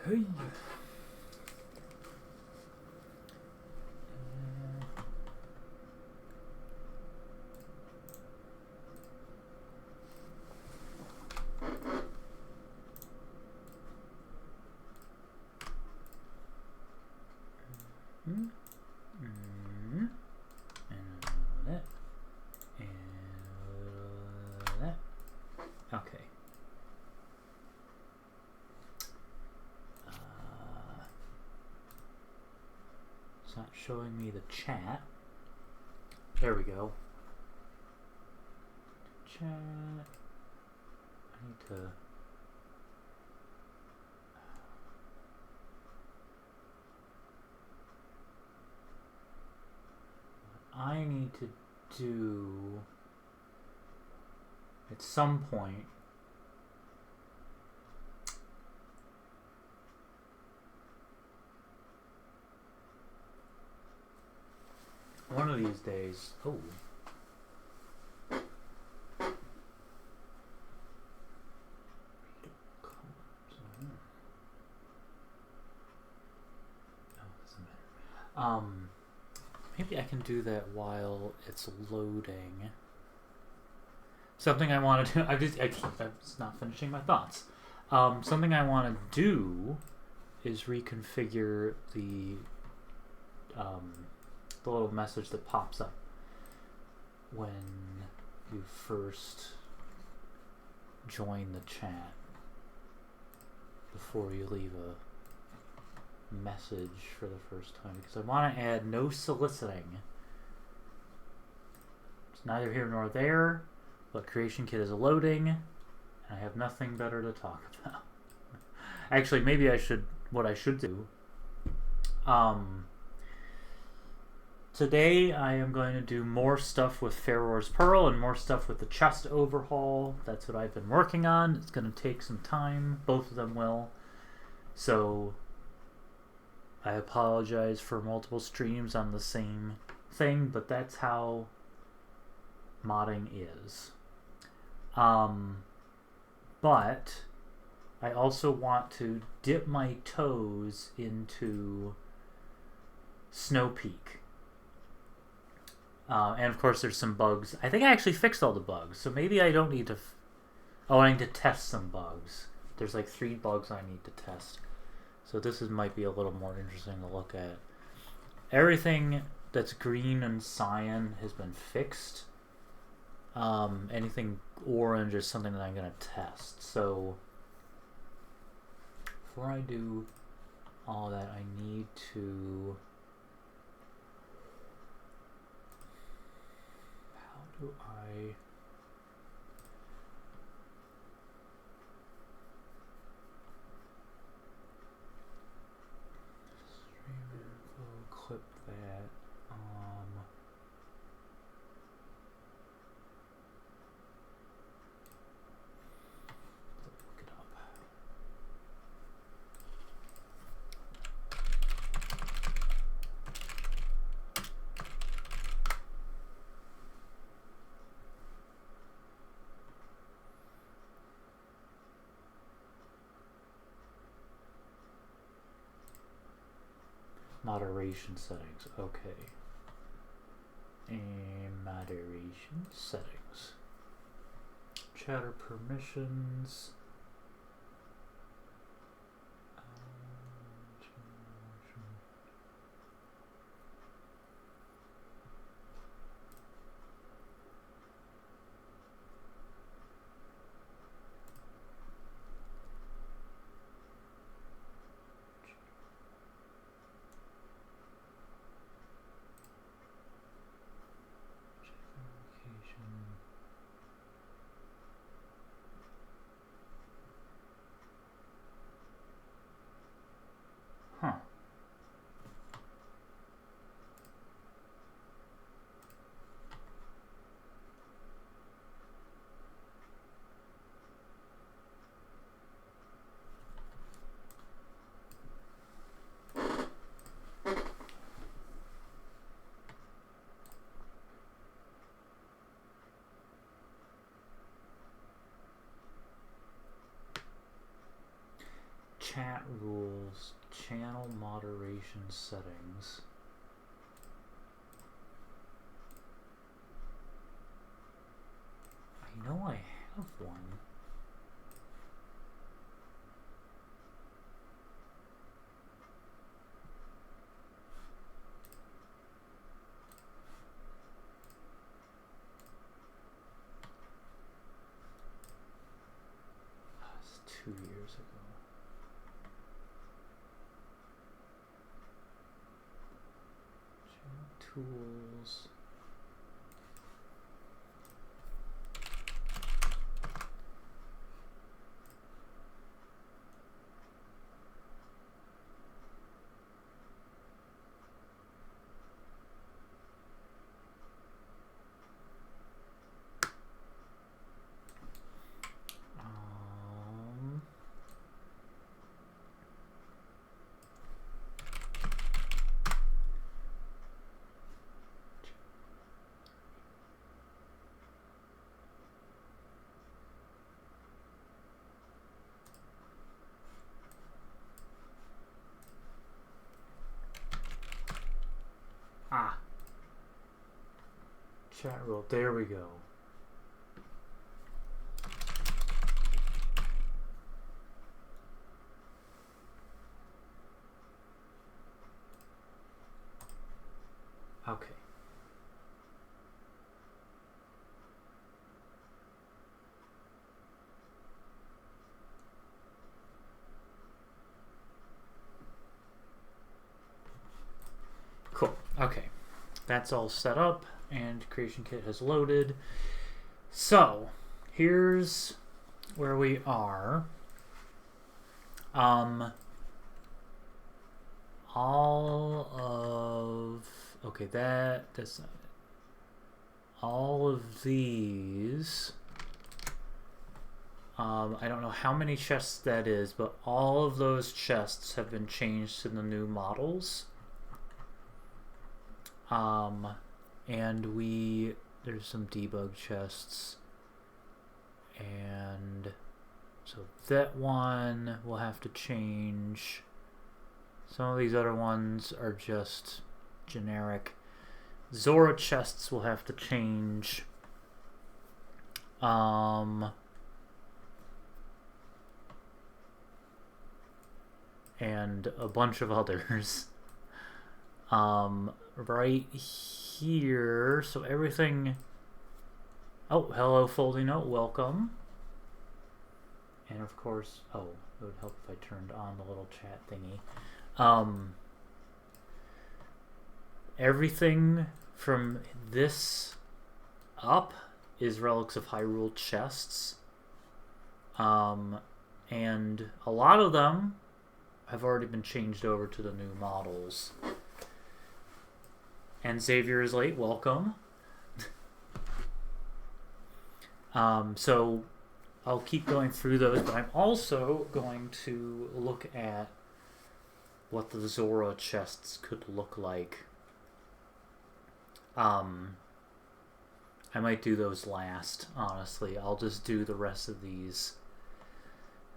Hey. And that. And that. Okay. It's not showing me the chat. There we go. Chat. I need to. I need to do at some point one of these days. Oh. Maybe I can do that while it's loading. Something I want to do. I'm not finishing my thoughts. Something I want to do is reconfigure the little message that pops up when you first join the chat before you leave a message for the first time, because I want to add no soliciting. It's neither here nor there, but Creation Kit is loading, and I have nothing better to talk about. Actually, maybe I should. What I should do. Today I am going to do more stuff with Farore's Pearl and more stuff with the chest overhaul. That's what I've been working on. It's going to take some time. Both of them will. So I apologize for multiple streams on the same thing, but that's how modding is. But I also want to dip my toes into Snowpeak. And of course there's some bugs. I think I actually fixed all the bugs, so maybe I don't need to... I need to test some bugs. There's like 3 bugs I need to test. So this might be a little more interesting to look at. Everything that's green and cyan has been fixed. Anything orange is something that I'm going to test. So before I do all that, I need to... How do I... clip that. Look it up. Moderation settings. Okay. And moderation settings. Chatter permissions. Chat rules, channel moderation settings. I know I have one. That's 2 years ago. Tools. Chat rule. There we go. Okay. Cool. Okay. That's all set up and creation kit has loaded. So here's where we are. All of that's not it. All of these, I don't know how many chests that is, but all of those chests have been changed to the new models. And there's some debug chests, and so that one will have to change. Some of these other ones are just generic. Zora chests will have to change. And a bunch of others. Right here, so everything. Oh, hello, Folding Note, welcome. And of course, it would help if I turned on the little chat thingy. Everything from this up is Relics of Hyrule chests. And a lot of them have already been changed over to the new models. And Xavier is late, welcome. So I'll keep going through those, but I'm also going to look at what the Zora chests could look like. I might do those last, honestly. I'll just do the rest of these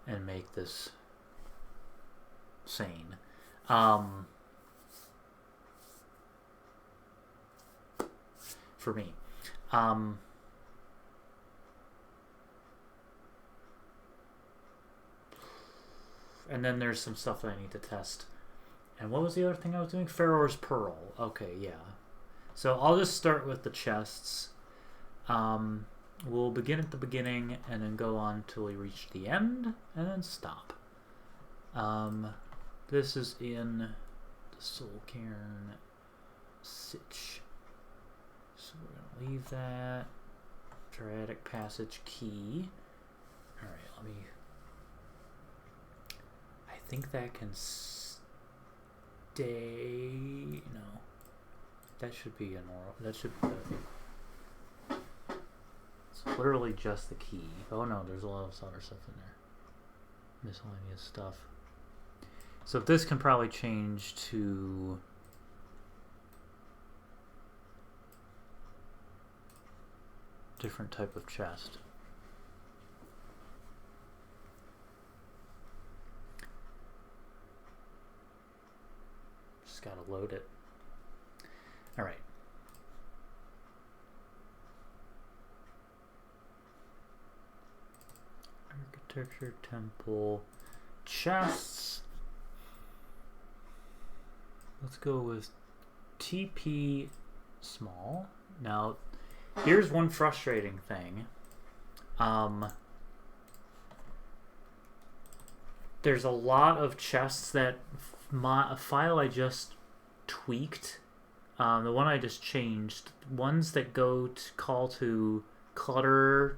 and make this sane. For me. And then there's some stuff that I need to test. And what was the other thing I was doing? Farore's Pearl. Okay, yeah. So I'll just start with the chests. We'll begin at the beginning and then go on till we reach the end and then stop. This is in the Soul Cairn Sitch. So we're going to leave that. Dramatic Passage key. Alright, let me... I think that can stay... No. That should be a normal... That should be... It's literally just the key. Oh no, there's a lot of other stuff in there. Miscellaneous stuff. So this can probably change to... different type of chest. Just gotta load it. Alright. Architecture, temple, chests. Let's go with TP small. Now, here's one frustrating thing. There's a lot of chests that a file I just tweaked, the one I just changed, ones that go to call to clutter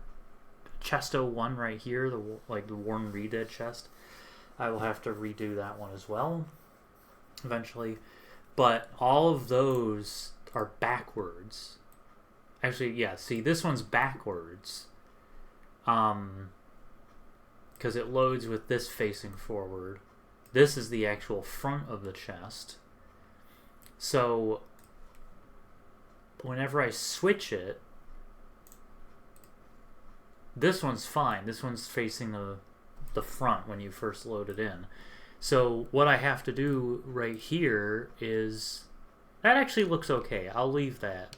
chest 01 right here, the worn redead chest. I will have to redo that one as well eventually. But all of those are backwards. Actually, yeah, see, this one's backwards. Because it loads with this facing forward. This is the actual front of the chest. So whenever I switch it, this one's fine. This one's facing the front when you first load it in. So what I have to do right here is... That actually looks okay. I'll leave that.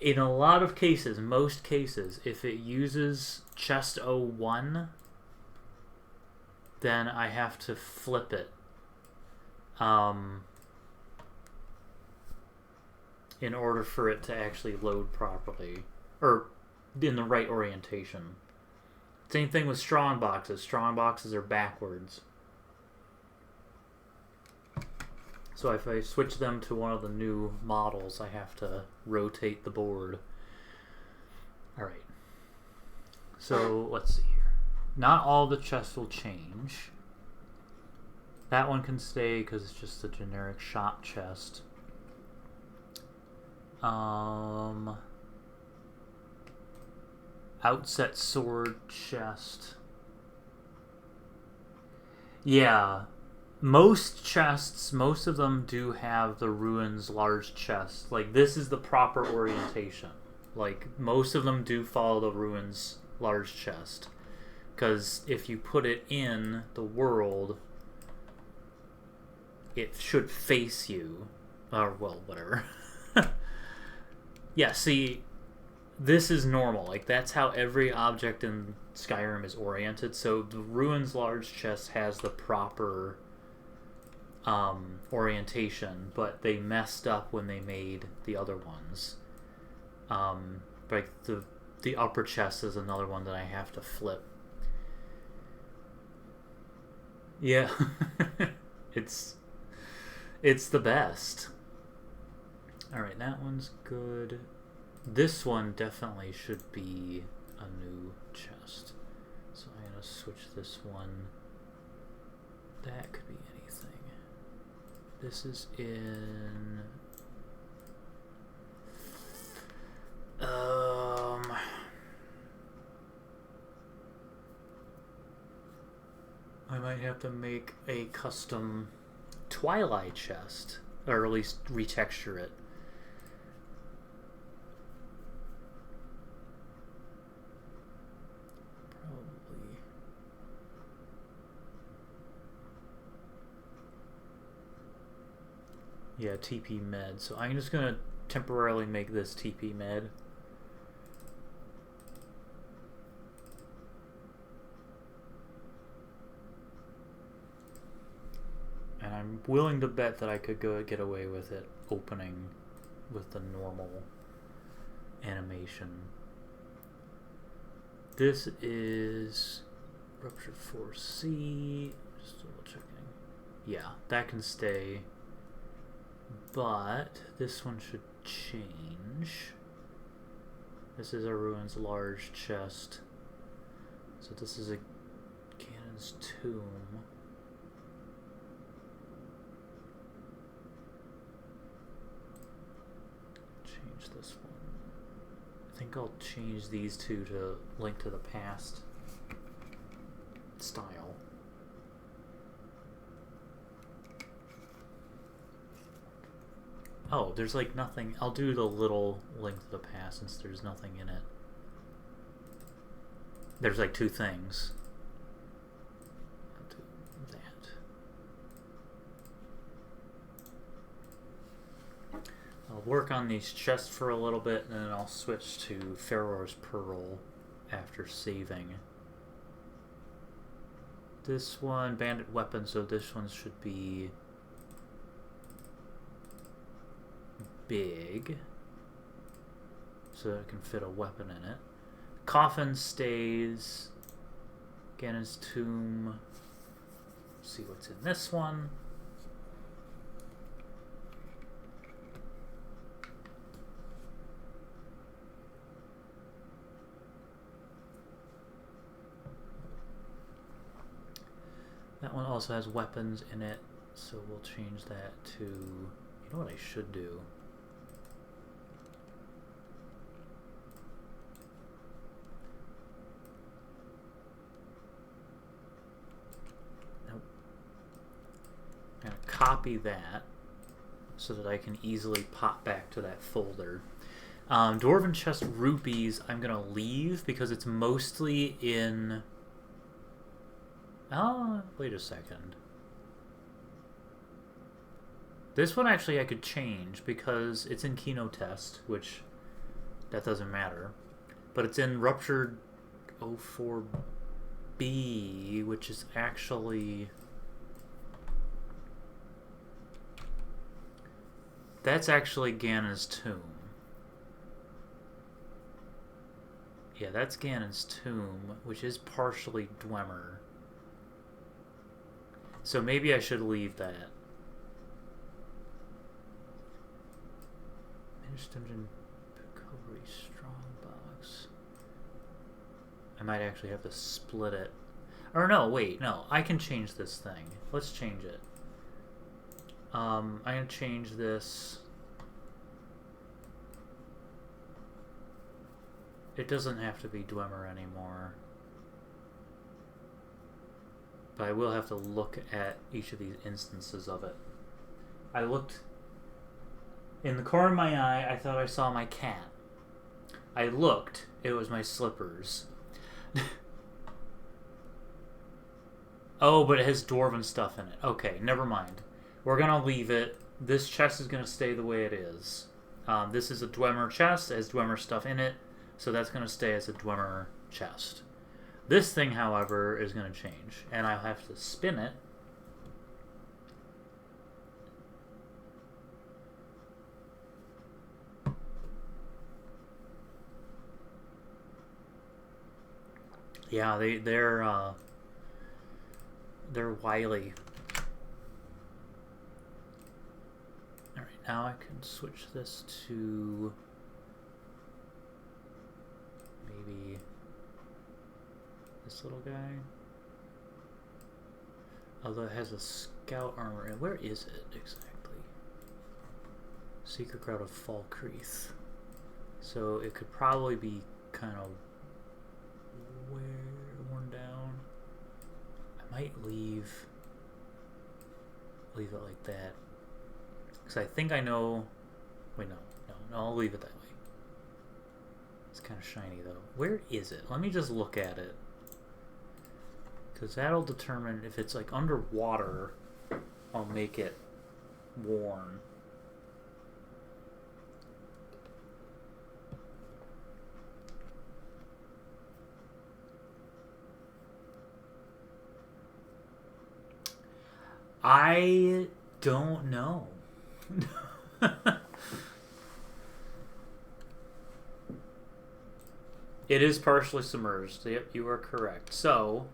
In a lot of cases, most cases, if it uses chest 01, then I have to flip it. In order for it to actually load properly. Or in the right orientation. Same thing with strong boxes. Strong boxes are backwards. So if I switch them to one of the new models, I have to rotate the board. Alright. So let's see here. Not all the chests will change. That one can stay because it's just a generic shop chest. Outset sword chest. Yeah. Most chests, most of them do have the Ruins large chest. Like, this is the proper orientation. Like, most of them do follow the Ruins large chest. Because if you put it in the world, it should face you. Or, well, whatever. Yeah, see, this is normal. Like, that's how every object in Skyrim is oriented. So the Ruins large chest has the proper orientation, but they messed up when they made the other ones. Like the upper chest is another one that I have to flip. Yeah. it's the best. Alright, that one's good. This one definitely should be a new chest. So I'm going to switch this one. That could be anything. This is in... I might have to make a custom Twilight chest. Or at least retexture it. Yeah, TP med. So I'm just gonna temporarily make this TP med. And I'm willing to bet that I could get away with it opening with the normal animation. This is Rupture 4C. Just double checking. Yeah, that can stay. But this one should change. This is a Ruins large chest. So this is a Canon's tomb. Change this one. I think I'll change these two to Link to the Past style. Oh, there's like nothing. I'll do the little Link to the Past since there's nothing in it. There's like two things. I'll do that. I'll work on these chests for a little bit, and then I'll switch to Farore's Pearl after saving. This one, bandit weapon, so this one should be big, so it can fit a weapon in it. Coffin stays. Ganon's tomb. Let's see what's in this one. That one also has weapons in it, so we'll change that to... You know what I should do? Nope. I'm going to copy that so that I can easily pop back to that folder. Dwarven Chest Rupees I'm going to leave because it's mostly in... Oh, wait a second. This one actually I could change because it's in Kino Test, which that doesn't matter. But it's in Ruptured 04B, which is actually... That's actually Ganon's tomb. Yeah, that's Ganon's tomb, which is partially Dwemer. So maybe I should leave that. Managed Dungeon Recovery Strongbox. I might actually have to split it. Or no, wait, no. I can change this thing. Let's change it. I'm going to change this. It doesn't have to be Dwemer anymore. But I will have to look at each of these instances of it. I looked in the corner of my eye. I thought I saw my cat. I looked. It was my slippers. Oh, but it has dwarven stuff in it. Okay, never mind. We're gonna leave it. This chest is gonna stay the way it is. This is a Dwemer chest. It has Dwemer stuff in it. So that's gonna stay as a Dwemer chest. This thing, however, is going to change, and I'll have to spin it. Yeah, they're wily. All right, now I can switch this to maybe this little guy. Although it has a scout armor. And where is it exactly? Secret Crowd of Falkreath. So it could probably be kind of worn down. I might leave it like that. Because I think I know... Wait, no, I'll leave it that way. It's kind of shiny though. Where is it? Let me just look at it. Because that'll determine if it's like underwater, I'll make it worn. I don't know. It is partially submerged. Yep, you are correct. So...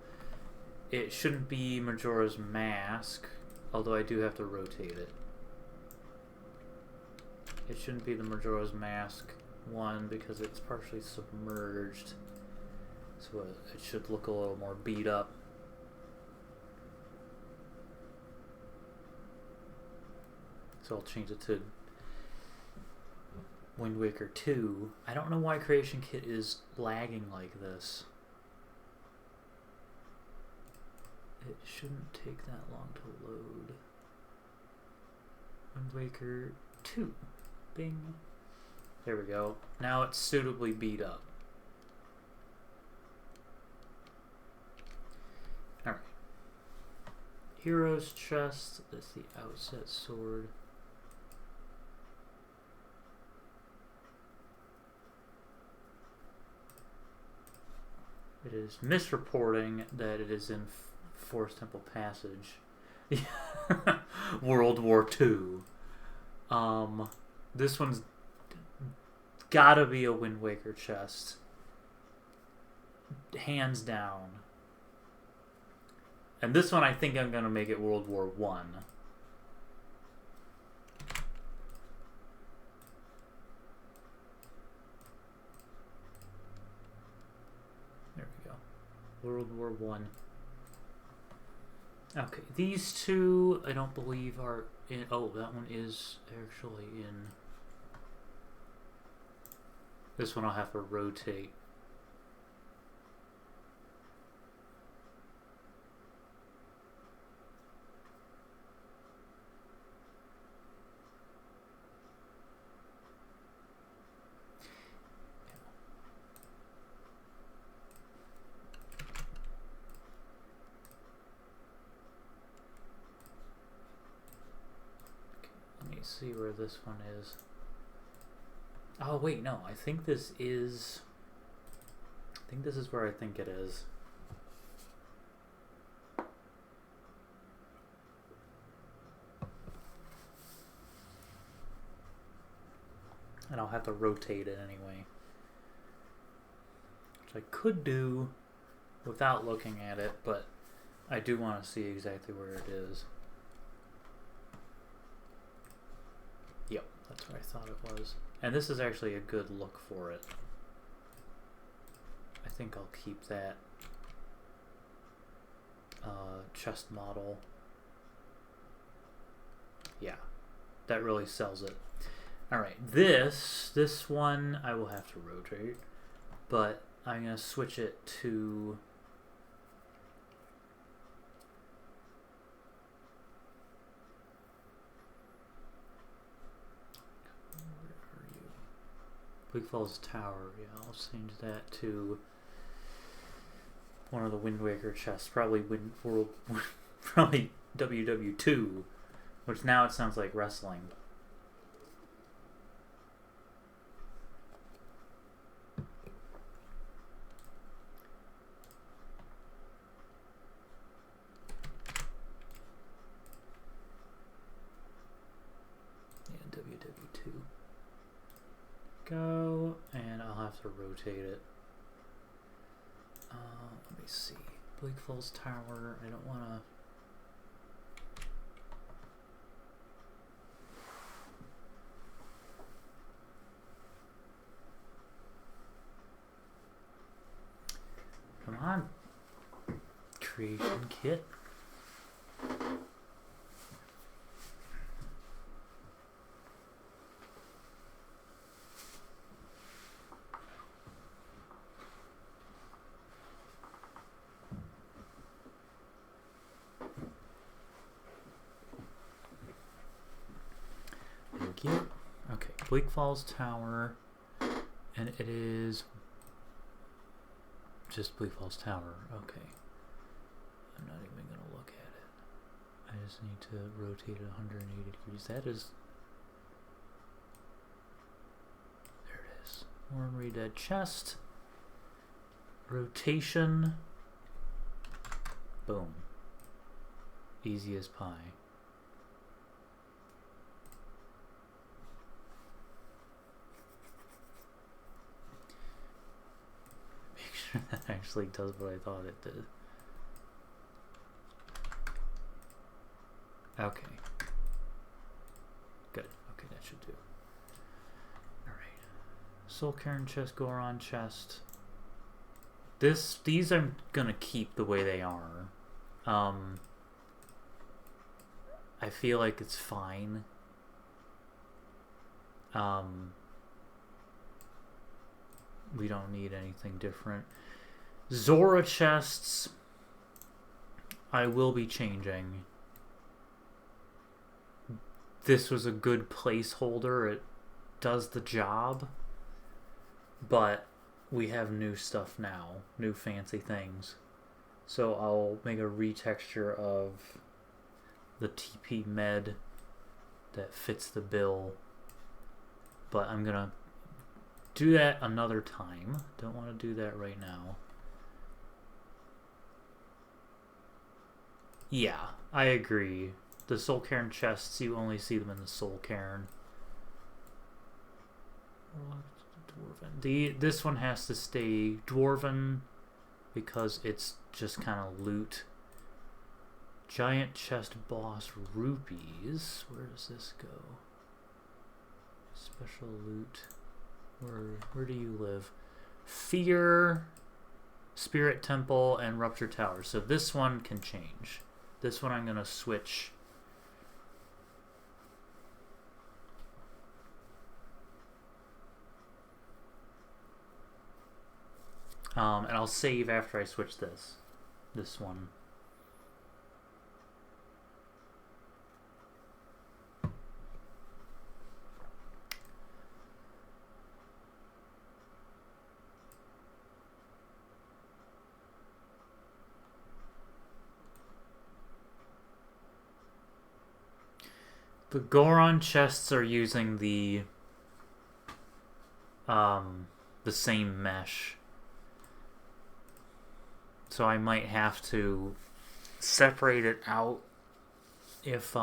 It shouldn't be Majora's Mask, although I do have to rotate it. It shouldn't be the Majora's Mask one because it's partially submerged. So it should look a little more beat up. So I'll change it to Wind Waker 2. I don't know why Creation Kit is lagging like this. It shouldn't take that long to load. Wind Waker 2. Bing. There we go. Now it's suitably beat up. Alright. Hero's Chest. That's the outset sword. It is misreporting that it is in Forest Temple Passage. World War II. This one's gotta be a Wind Waker chest. Hands down. And this one I think I'm gonna make it World War I. There we go. World War I. Okay, these two I don't believe are in. Oh, that one is actually in. This one I'll have to rotate. See where this one is. Oh wait, no, I think this is where I think it is. And I'll have to rotate it anyway, which I could do without looking at it, but I do want to see exactly where it is. Yep, that's what I thought it was. And this is actually a good look for it. I think I'll keep that chest model. Yeah, that really sells it. Alright, this one I will have to rotate, but I'm going to switch it to... Bleak Falls Tower, yeah, I'll change that to one of the Wind Waker chests, probably probably WW2, which now it sounds like wrestling. Yeah, WW2. Go, and I'll have to rotate it. Let me see. Bleak Falls Tower, I don't want to... Come on. Creation kit. Okay, Bleak Falls Tower, and it is just Bleak Falls Tower. Okay, I'm not even gonna look at it. I just need to rotate it 180 degrees. That is, there it is. Worm Dead chest. Rotation. Boom. Easy as pie. That actually does what I thought it did. Okay. Good. Okay, that should do. Alright. Soul Cairn chest, Goron chest. These I'm gonna keep the way they are. I feel like it's fine. We don't need anything different. Zora chests, I will be changing. This was a good placeholder. It does the job. But we have new stuff now. New fancy things. So I'll make a retexture of the TP med that fits the bill. But I'm going to do that another time. Don't want to do that right now. Yeah, I agree. The Soul Cairn chests, you only see them in the Soul Cairn. Dwarven. This one has to stay Dwarven because it's just kind of loot. Giant chest boss rupees. Where does this go? Special loot. Where do you live? Fear, Spirit Temple, and Rupture Tower. So this one can change. This one I'm gonna switch. And I'll save after I switch this one. The Goron chests are using the same mesh. So I might have to separate it out if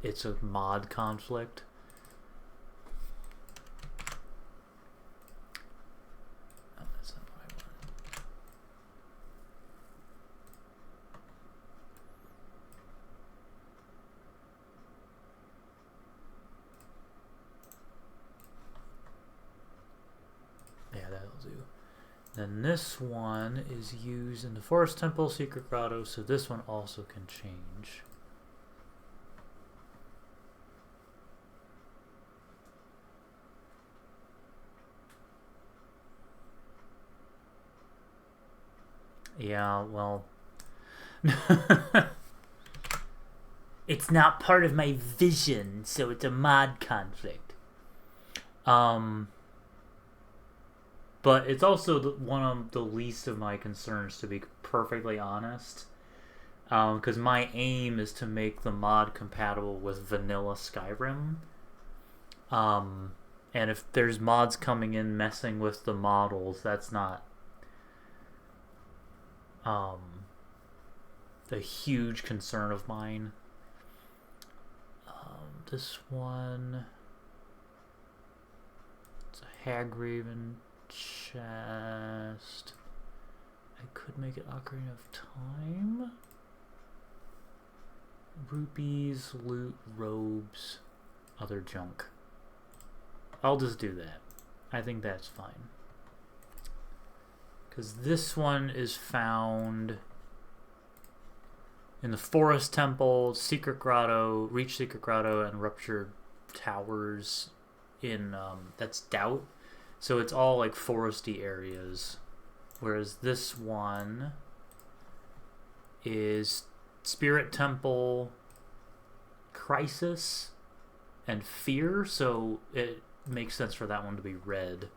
it's a mod conflict. Oh, that's not what I wanted. Yeah, that'll do. Then this one is used in the Forest Temple, Secret Grotto, so this one also can change. Yeah, well... it's not part of my vision, so it's a mod conflict. But it's also one of the least of my concerns, to be perfectly honest. Because my aim is to make the mod compatible with vanilla Skyrim. And if there's mods coming in messing with the models, that's not a huge concern of mine. This one... it's a Hagraven chest. I could make it Ocarina of Time. Rupees, loot, robes, other junk. I'll just do that. I think that's fine. Because this one is found in the Forest Temple, Secret Grotto, Reach Secret Grotto, and Rupture Towers in, that's Doubt. So it's all like foresty areas. Whereas this one is Spirit Temple, Crisis, and Fear. So it makes sense for that one to be red.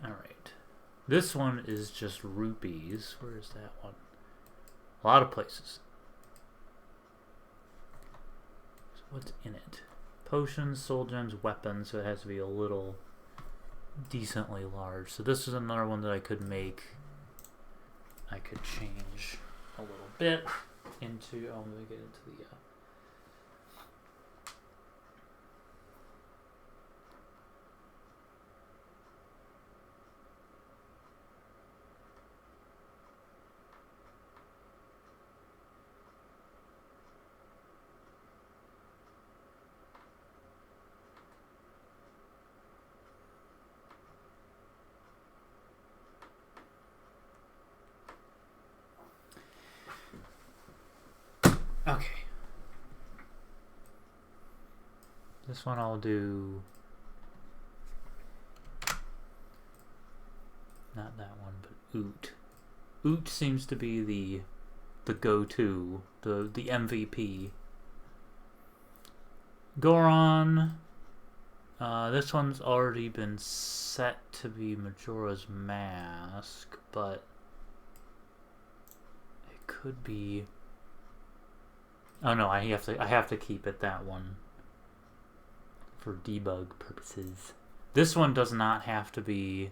Alright. This one is just rupees. Where is that one? A lot of places. What's in it? Potions, soul gems, weapons, so it has to be a little decently large. So this is another one that I could make. I could change a little bit into... oh, I'm going to get into the... Okay. This one I'll do... not that one, but Oot. Oot seems to be the go-to, the MVP. Goron. This one's already been set to be Majora's Mask, but it could be... oh no, I have to keep it that one for debug purposes. This one does not have to be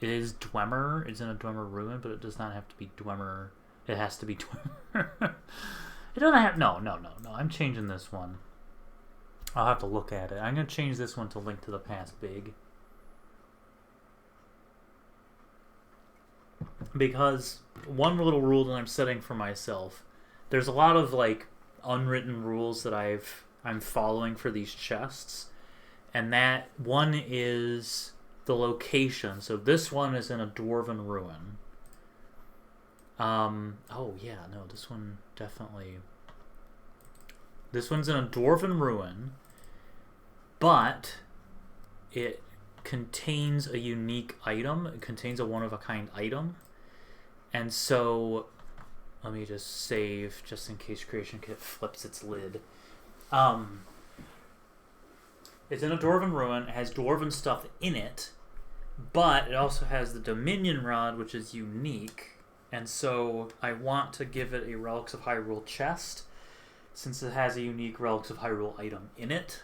It is Dwemer. It's in a Dwemer ruin, but it does not have to be Dwemer. It has to be Dwemer. It doesn't have... No. I'm changing this one. I'll have to look at it. I'm going to change this one to Link to the Past Big. Because one little rule that I'm setting for myself, there's a lot of like unwritten rules that I'm following for these chests, and that one is the location. So this one is in a dwarven ruin. Oh yeah, no, this one definitely. This one's in a dwarven ruin, but it contains a unique item. It contains a one-of-a-kind item. And so, let me just save, just in case Creation Kit flips its lid. It's in a dwarven ruin. It has dwarven stuff in it, but it also has the Dominion Rod, which is unique. And so, I want to give it a Relics of Hyrule chest, since it has a unique Relics of Hyrule item in it.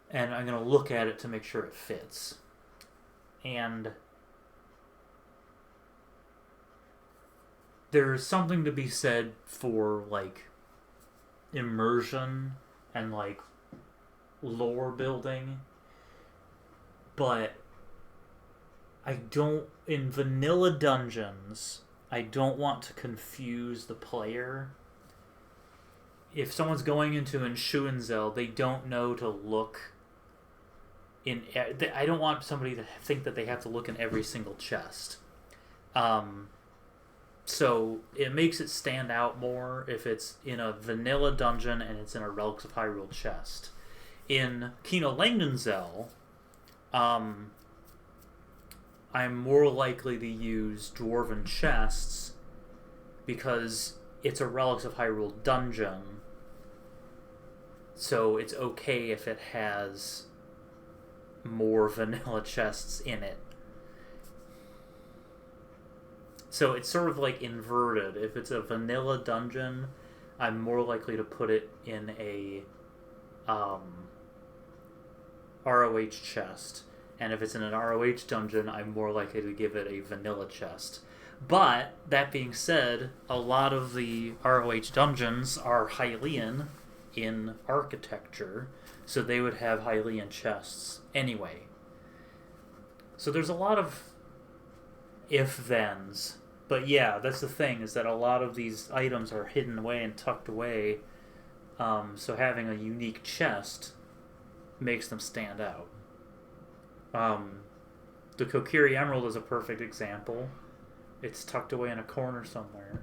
And I'm going to look at it to make sure it fits. And there's something to be said for, like, immersion and, like, lore building. But I don't... In vanilla dungeons, I don't want to confuse the player. If someone's going into Enshuenzel, they don't know to look... I don't want somebody to think that they have to look in every single chest. So it makes it stand out more if it's in a vanilla dungeon and it's in a Relics of Hyrule chest. In Kino Langdonzel, I'm more likely to use dwarven chests because it's a Relics of Hyrule dungeon. So it's okay if it has more vanilla chests in it. So it's sort of like inverted. If it's a vanilla dungeon, I'm more likely to put it in a ROH chest. And if it's in an ROH dungeon, I'm more likely to give it a vanilla chest. But, that being said, a lot of the ROH dungeons are Hylian in architecture, so they would have Hylian chests anyway. So there's a lot of if-thens. But yeah, that's the thing, is that a lot of these items are hidden away and tucked away, so having a unique chest makes them stand out. The Kokiri Emerald is a perfect example. It's tucked away in a corner somewhere.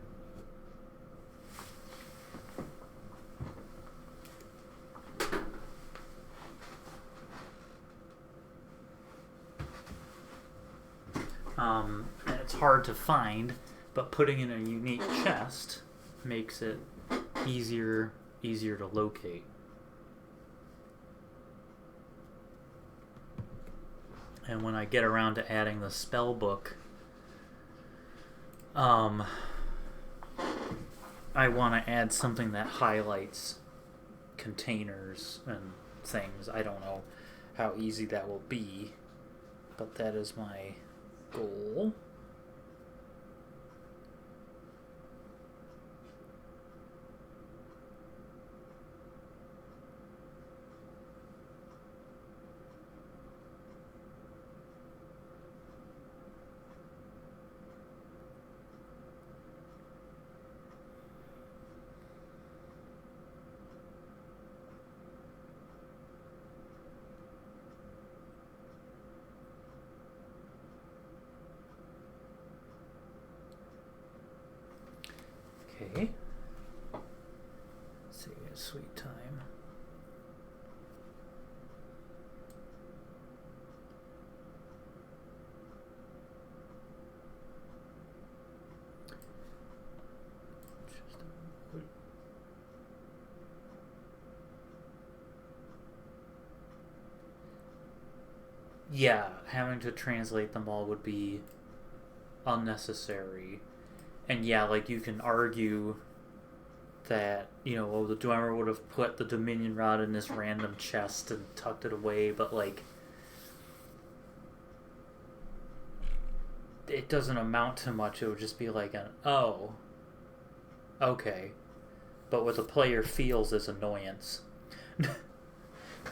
And it's hard to find, but putting in a unique chest makes it easier to locate. And when I get around to adding the spell book, I want to add something that highlights containers and things. I don't know how easy that will be, but that is my goal. Okay. Let's see, sweet time. Yeah, having to translate them all would be unnecessary. And yeah, like, you can argue that, you know, oh, the Dwemer would have put the Dominion Rod in this random chest and tucked it away, but, like, it doesn't amount to much. It would just be like an, oh, okay. But what the player feels is annoyance.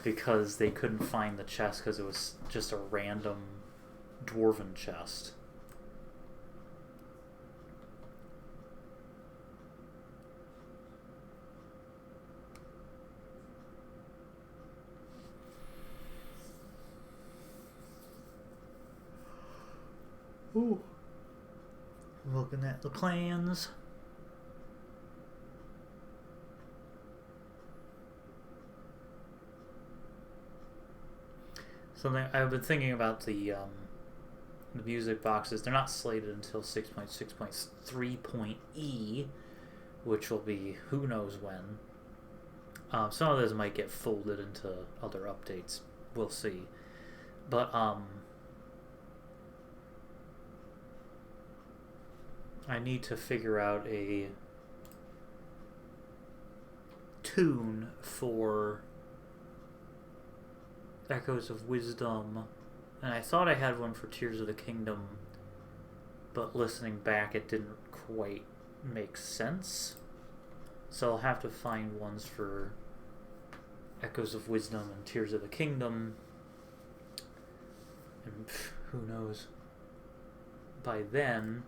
Because they couldn't find the chest because it was just a random dwarven chest. Ooh. Looking at the plans. Something I've been thinking about the music boxes. They're not slated until 6.6.3.E, which will be who knows when. Some of those might get folded into other updates. We'll see. But I need to figure out a tune for Echoes of Wisdom, and I thought I had one for Tears of the Kingdom, but listening back it didn't quite make sense, so I'll have to find ones for Echoes of Wisdom and Tears of the Kingdom, and who knows, by then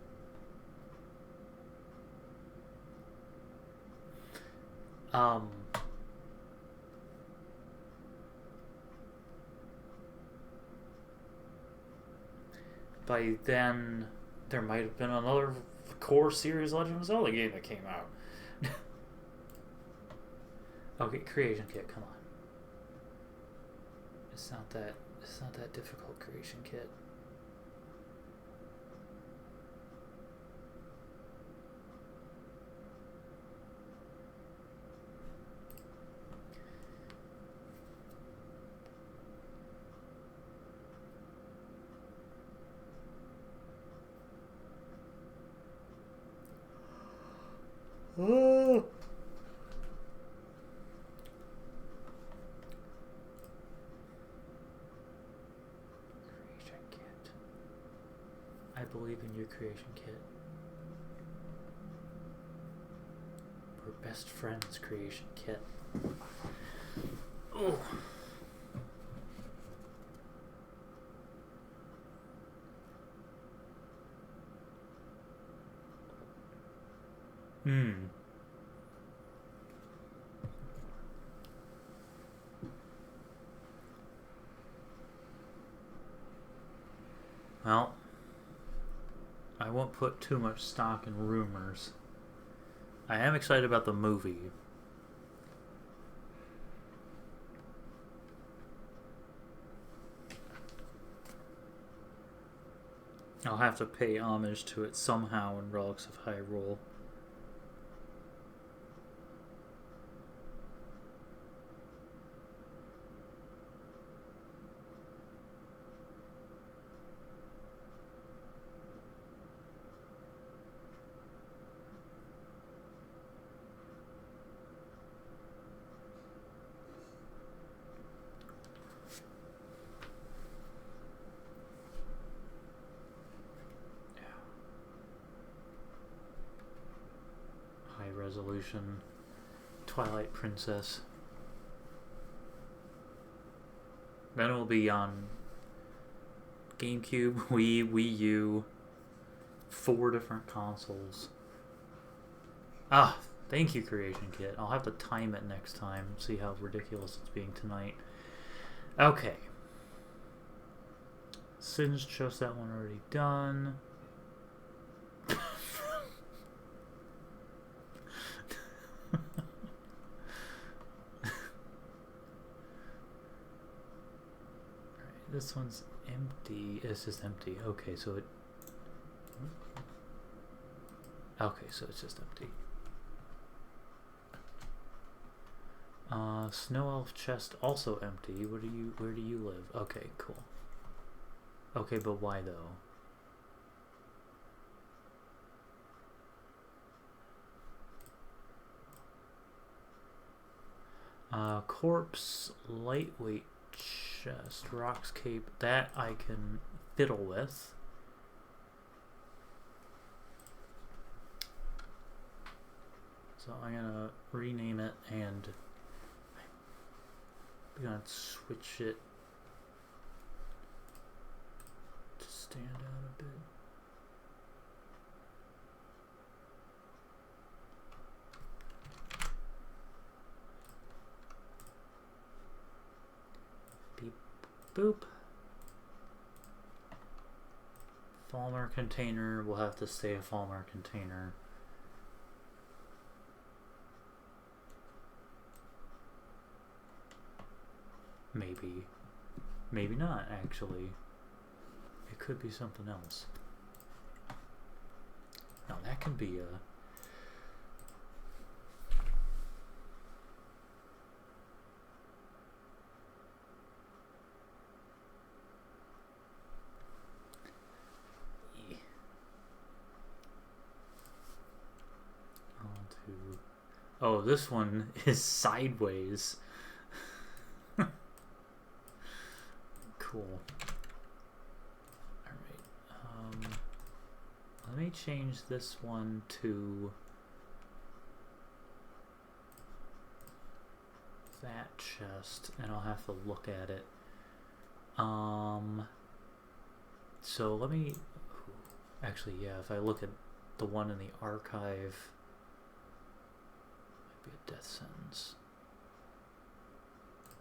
there might have been another core series Legend of Zelda game that came out. Okay, creation kit, come on. It's not that difficult, creation kit. Oh. Creation kit. I believe in your creation kit. We're best friends, creation kit. Oh. Well, I won't put too much stock in rumors. I am excited about the movie. I'll have to pay homage to it somehow in Relics of Hyrule. Resolution Twilight Princess. Then it will be on GameCube, Wii U, 4 different consoles. Ah, thank you, Creation Kit. I'll have to time it next time, see how ridiculous it's being tonight. Okay. Sin's Chest, that one already done. This one's empty. It's just empty. Okay, so it... Okay, so it's just empty. Snow Elf chest also empty. Where do you live? Okay, cool. Okay, but why though? Corpse, lightweight chest, rocks cape, that I can fiddle with. So I'm gonna rename it and I'm gonna switch it to stand out a bit. Beep, boop. Falmer container will have to stay a Falmer container. Maybe. Maybe not, actually. It could be something else. No, that can be a... Oh, this one is sideways. Cool. Alright. Let me change this one to that chest, and I'll have to look at it. So let me... Actually, yeah, if I look at the one in the archive... Might be a death sentence.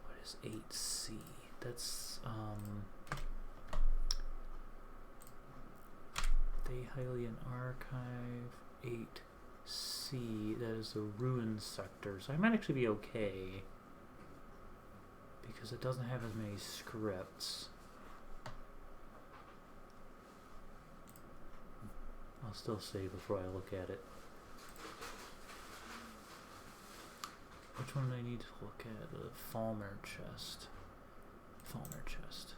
What is 8C? That's, They Hylian Archive, 8C, that is the Ruins sector. So I might actually be okay, because it doesn't have as many scripts. I'll still save before I look at it. Which one do I need to look at? The Falmer chest. Falmer chest.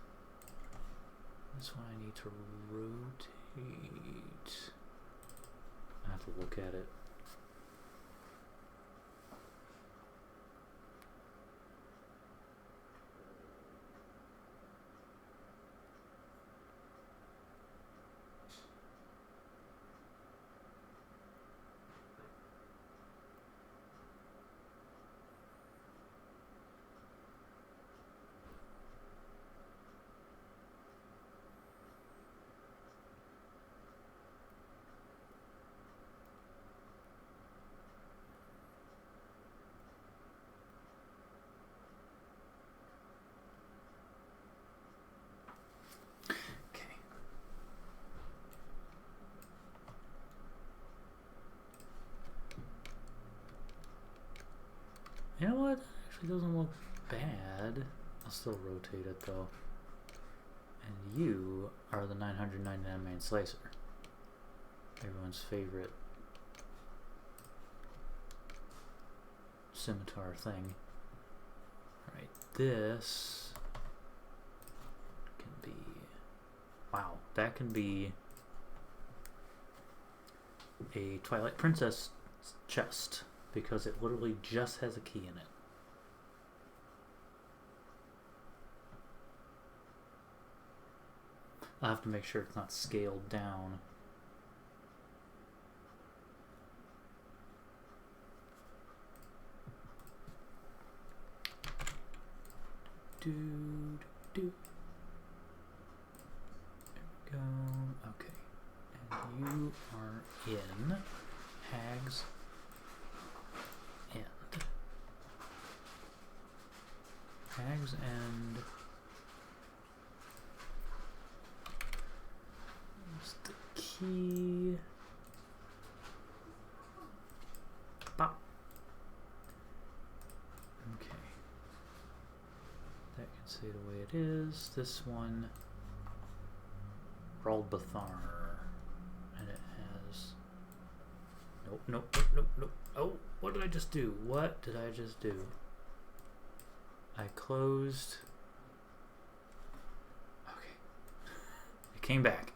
This one I need to rotate. I have to look at it. You know what? That actually doesn't look bad. I'll still rotate it though. And you are the 999 main slicer. Everyone's favorite scimitar thing. Alright, this can be... Wow, that can be a Twilight Princess chest, because it literally just has a key in it. I'll have to make sure it's not scaled down. There we go. Okay. And you are in Hag's End. Hag's End. There's the key. Pop. Okay. That can stay the way it is. This one, Ralbathar, and it has... Nope, nope, nope, nope, nope. Oh, what did I just do? What did I just do? I closed... Okay. It came back.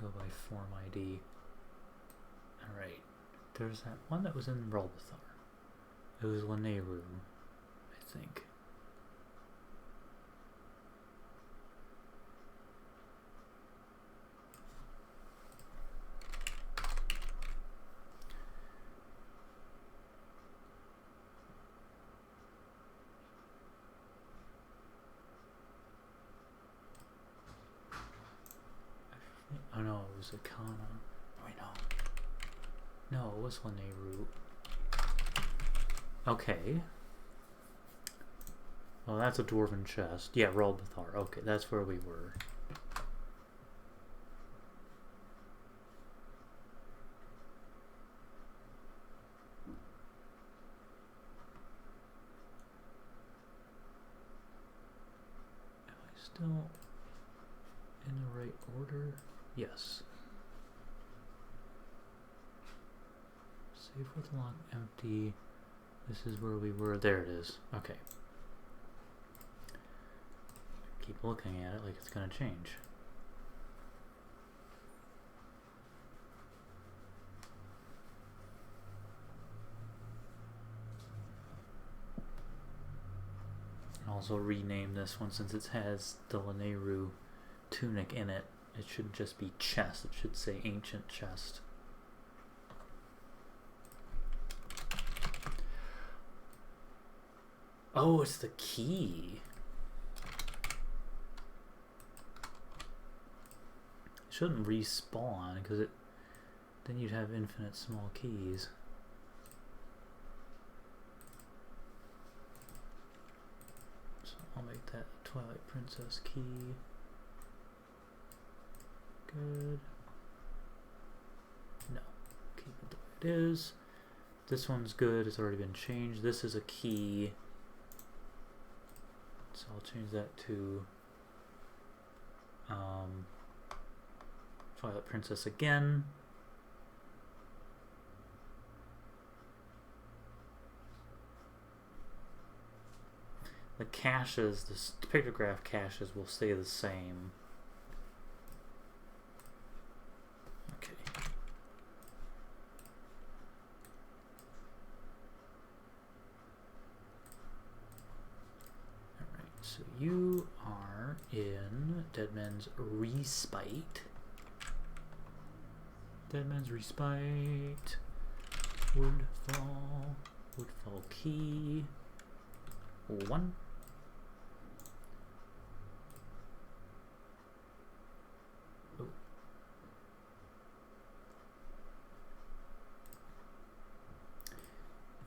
go by form ID. Alright. There's that one that was in Rolbathar. It was Lanayru, I think. Oh no, it was Akana. Wait, no. No, it was Lanayru. Okay. Well, that's a dwarven chest. Yeah, Rolbathar. Okay, that's where we were. Am I still in the right order? Yes. Save with lock empty. This is where we were. There it is. Okay. Keep looking at it like it's going to change. And also rename this one since it has the Lanayru tunic in it. It should just be chest. It should say ancient chest. Oh, it's the key. It shouldn't respawn because it then you'd have infinite small keys. So I'll make that Twilight Princess key. Good. No. Keep it the way it is. This one's good. It's already been changed. This is a key. So I'll change that to Twilight Princess again. The caches, the pictograph caches will stay the same. Okay. Alright, so you are in Deadman's Respite. Deadman's Respite. Woodfall. Woodfall key. 1. Oh.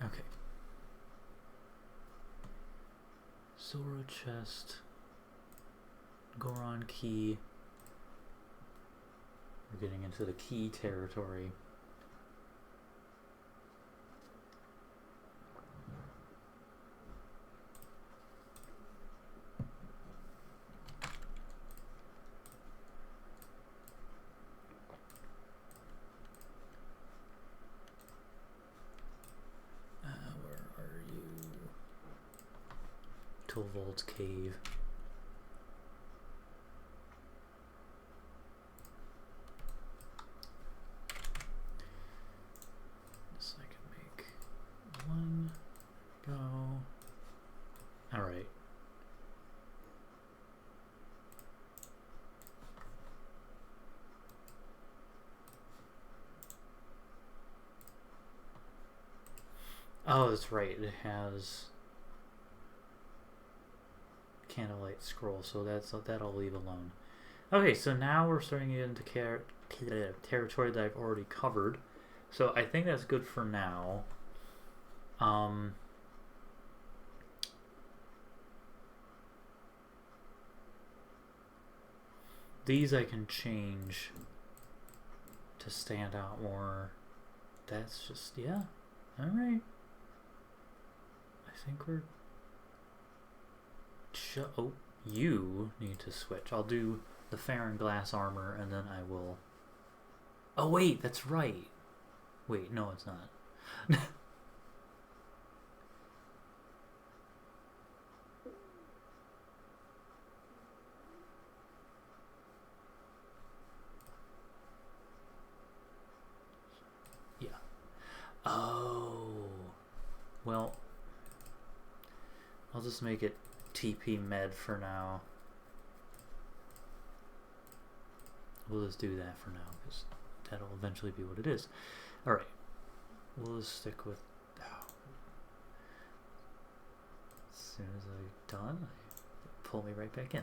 Okay. Sora chest. Goron key. We're getting into the key territory. Where are you? Tolvold's cave. Oh, that's right. It has Candlelight Scroll, so that I'll leave alone. Okay, so now we're starting to get into territory that I've already covered. So I think that's good for now. These I can change to stand out more. That's just, yeah. Alright. I think we're... Oh, you need to switch. I'll do the Farron glass armor and then I will... Oh wait, that's right. Wait, no it's not. just make it TP med for now. We'll just do that for now, because that'll eventually be what it is. Alright. We'll just stick with... As soon as I'm done, pull me right back in.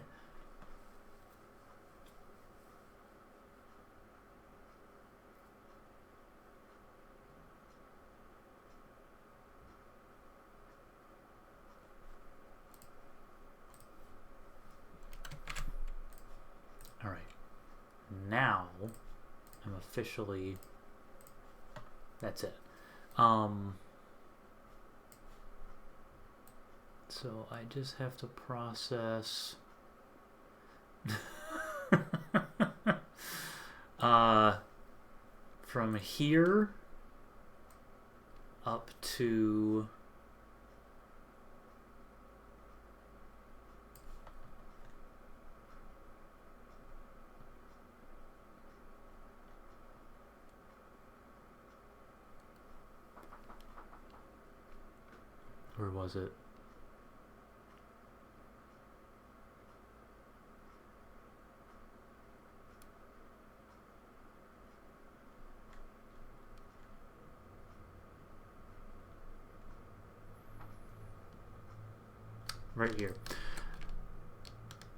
Alright. Now, I'm officially... That's it. So I just have to process from here up to where was it? Right here.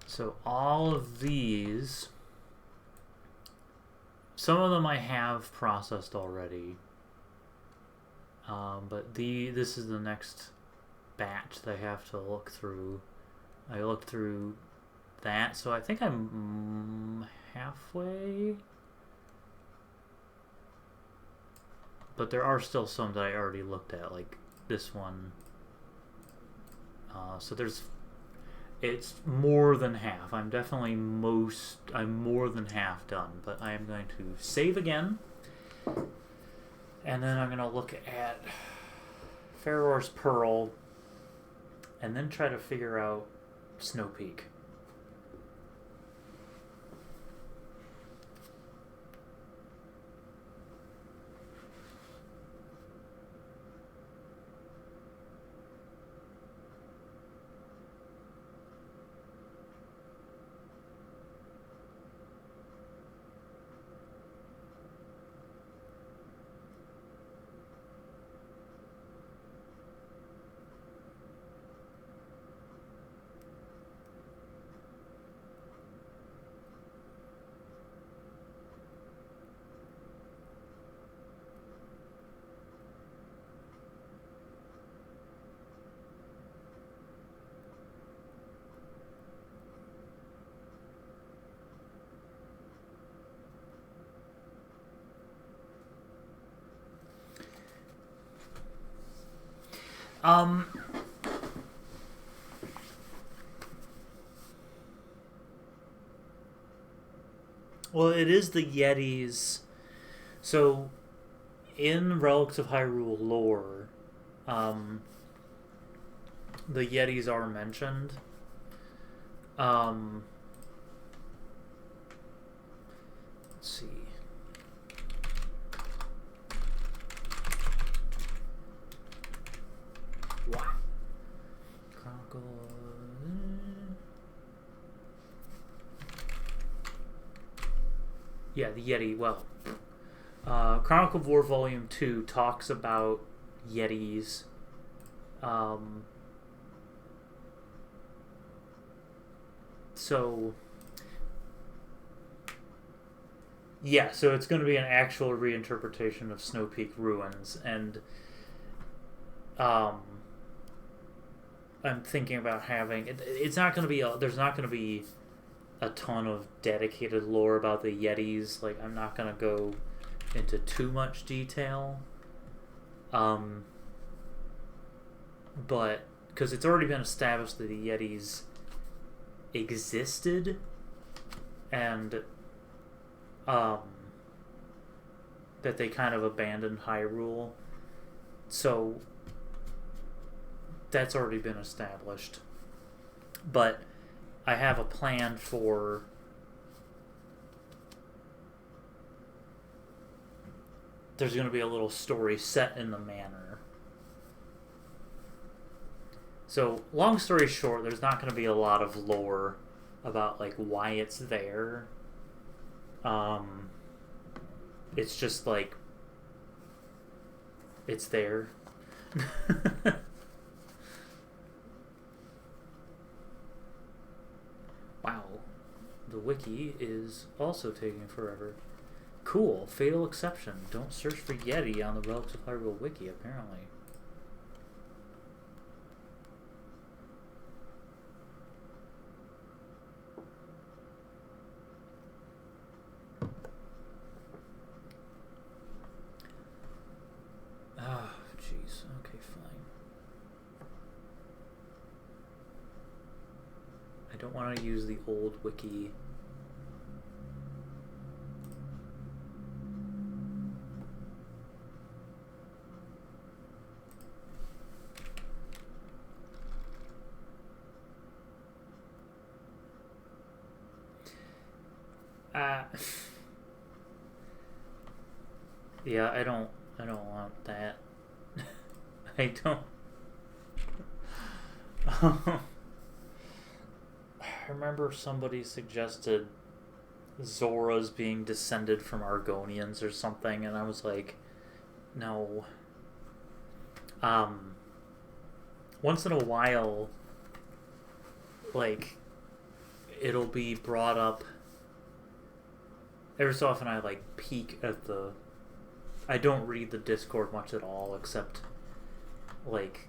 So all of these, some of them I have processed already, but this is the next batch that I have to look through. I looked through that, so I think I'm halfway, but there are still some that I already looked at, like this one. So it's more than half. I'm more than half done, but I am going to save again, and then I'm going to look at Farore's Pearl, and then try to figure out Snowpeak. Well, it is the Yetis. So, in Relics of Hyrule lore, the Yetis are mentioned. Let's see. What? Chronicle. Yeah, the Yeti. Well, Chronicle of War Volume 2 talks about Yetis. So, yeah, so it's going to be an actual reinterpretation of Snowpeak Ruins, and I'm thinking about having it's not going to be there's not going to be a ton of dedicated lore about the Yetis. Like, I'm not going to go into too much detail, but because it's already been established that the Yetis existed, and that they kind of abandoned Hyrule, so that's already been established. But I have a plan for there's going to be a little story set in the manor. So, long story short, there's not going to be a lot of lore about like why it's there. It's just like it's there. Wow, the wiki is also taking forever. Cool, fatal exception. Don't search for Yeti on the Relics of Hyrule wiki, apparently. Ah, jeez. Okay, fine. I don't want to use the old wiki. Yeah, I don't want that. I don't. I remember somebody suggested Zora's being descended from Argonians or something, and I was like, no. Once in a while, like, it'll be brought up. Every so often I like peek at the... I don't read the Discord much at all, except like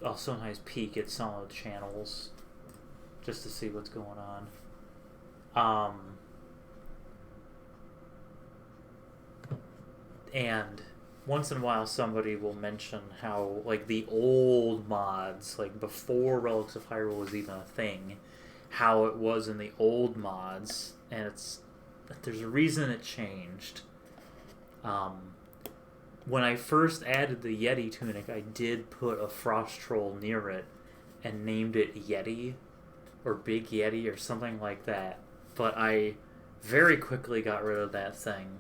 I'll sometimes peek at some of the channels just to see what's going on. And once in a while somebody will mention how like the old mods, like before Relics of Hyrule was even a thing, how it was in the old mods, and there's a reason it changed. When I first added the Yeti tunic, I did put a frost troll near it and named it Yeti or Big Yeti or something like that. But I very quickly got rid of that thing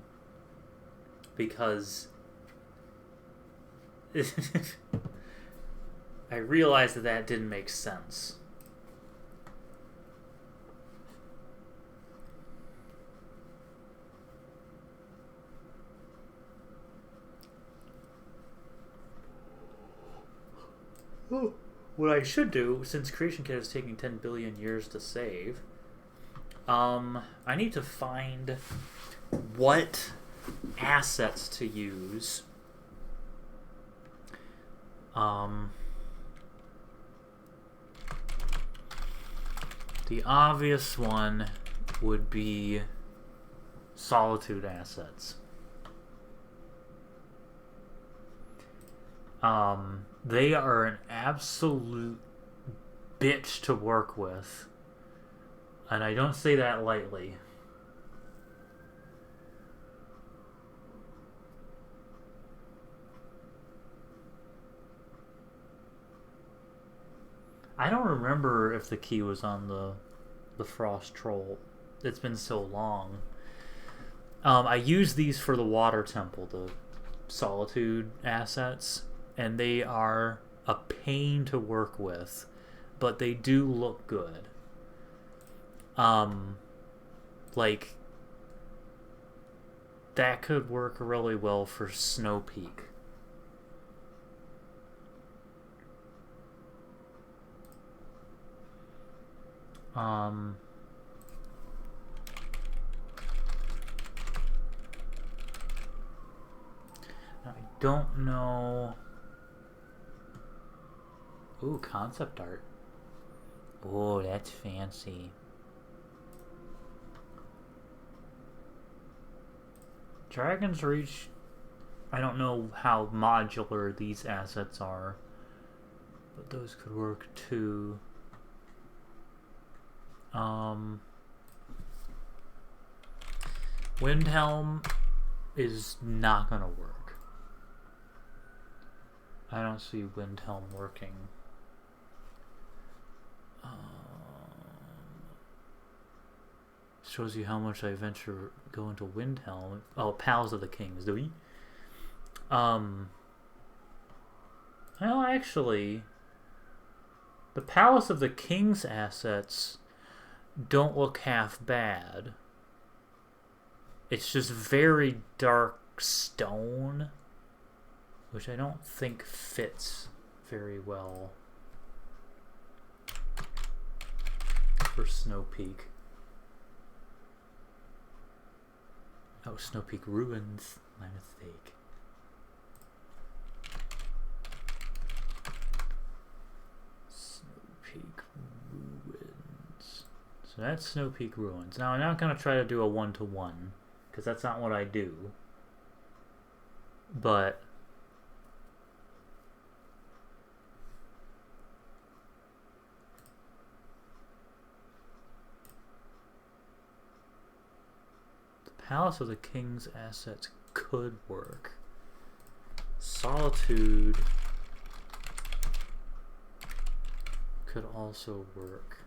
because I realized that didn't make sense. What I should do, since Creation Kit is taking 10 billion years to save, I need to find what assets to use. The obvious one would be Solitude assets. They are an absolute bitch to work with. And I don't say that lightly. I don't remember if the key was on the Frost Troll. It's been so long. I use these for the Water Temple, the Solitude assets. And they are a pain to work with, but they do look good. Like, that could work really well for Snowpeak. I don't know. Ooh, concept art. Oh, that's fancy. Dragon's Reach. I don't know how modular these assets are, but those could work too. Windhelm is not gonna work. I don't see Windhelm working. Shows you how much I venture go into Windhelm. Oh, Pals of the Kings, do we? Well, actually, the Palace of the King's assets don't look half bad. It's just very dark stone, which I don't think fits very well for Snowpeak. Oh, Snowpeak Ruins. My mistake. Snowpeak Ruins. So that's Snowpeak Ruins. Now, I'm not going to try to do a one-to-one, because that's not what I do. But Palace of the King's assets could work. Solitude could also work.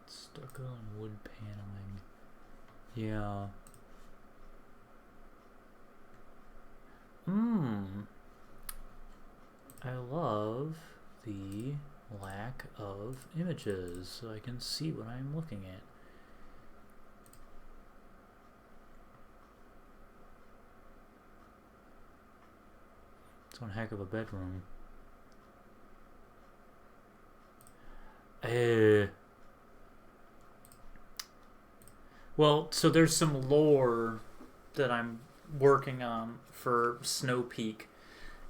Stucco and wood paneling. Yeah. I love the lack of images, so I can see what I'm looking at. It's one heck of a bedroom. Well, so there's some lore that I'm working on for Snowpeak,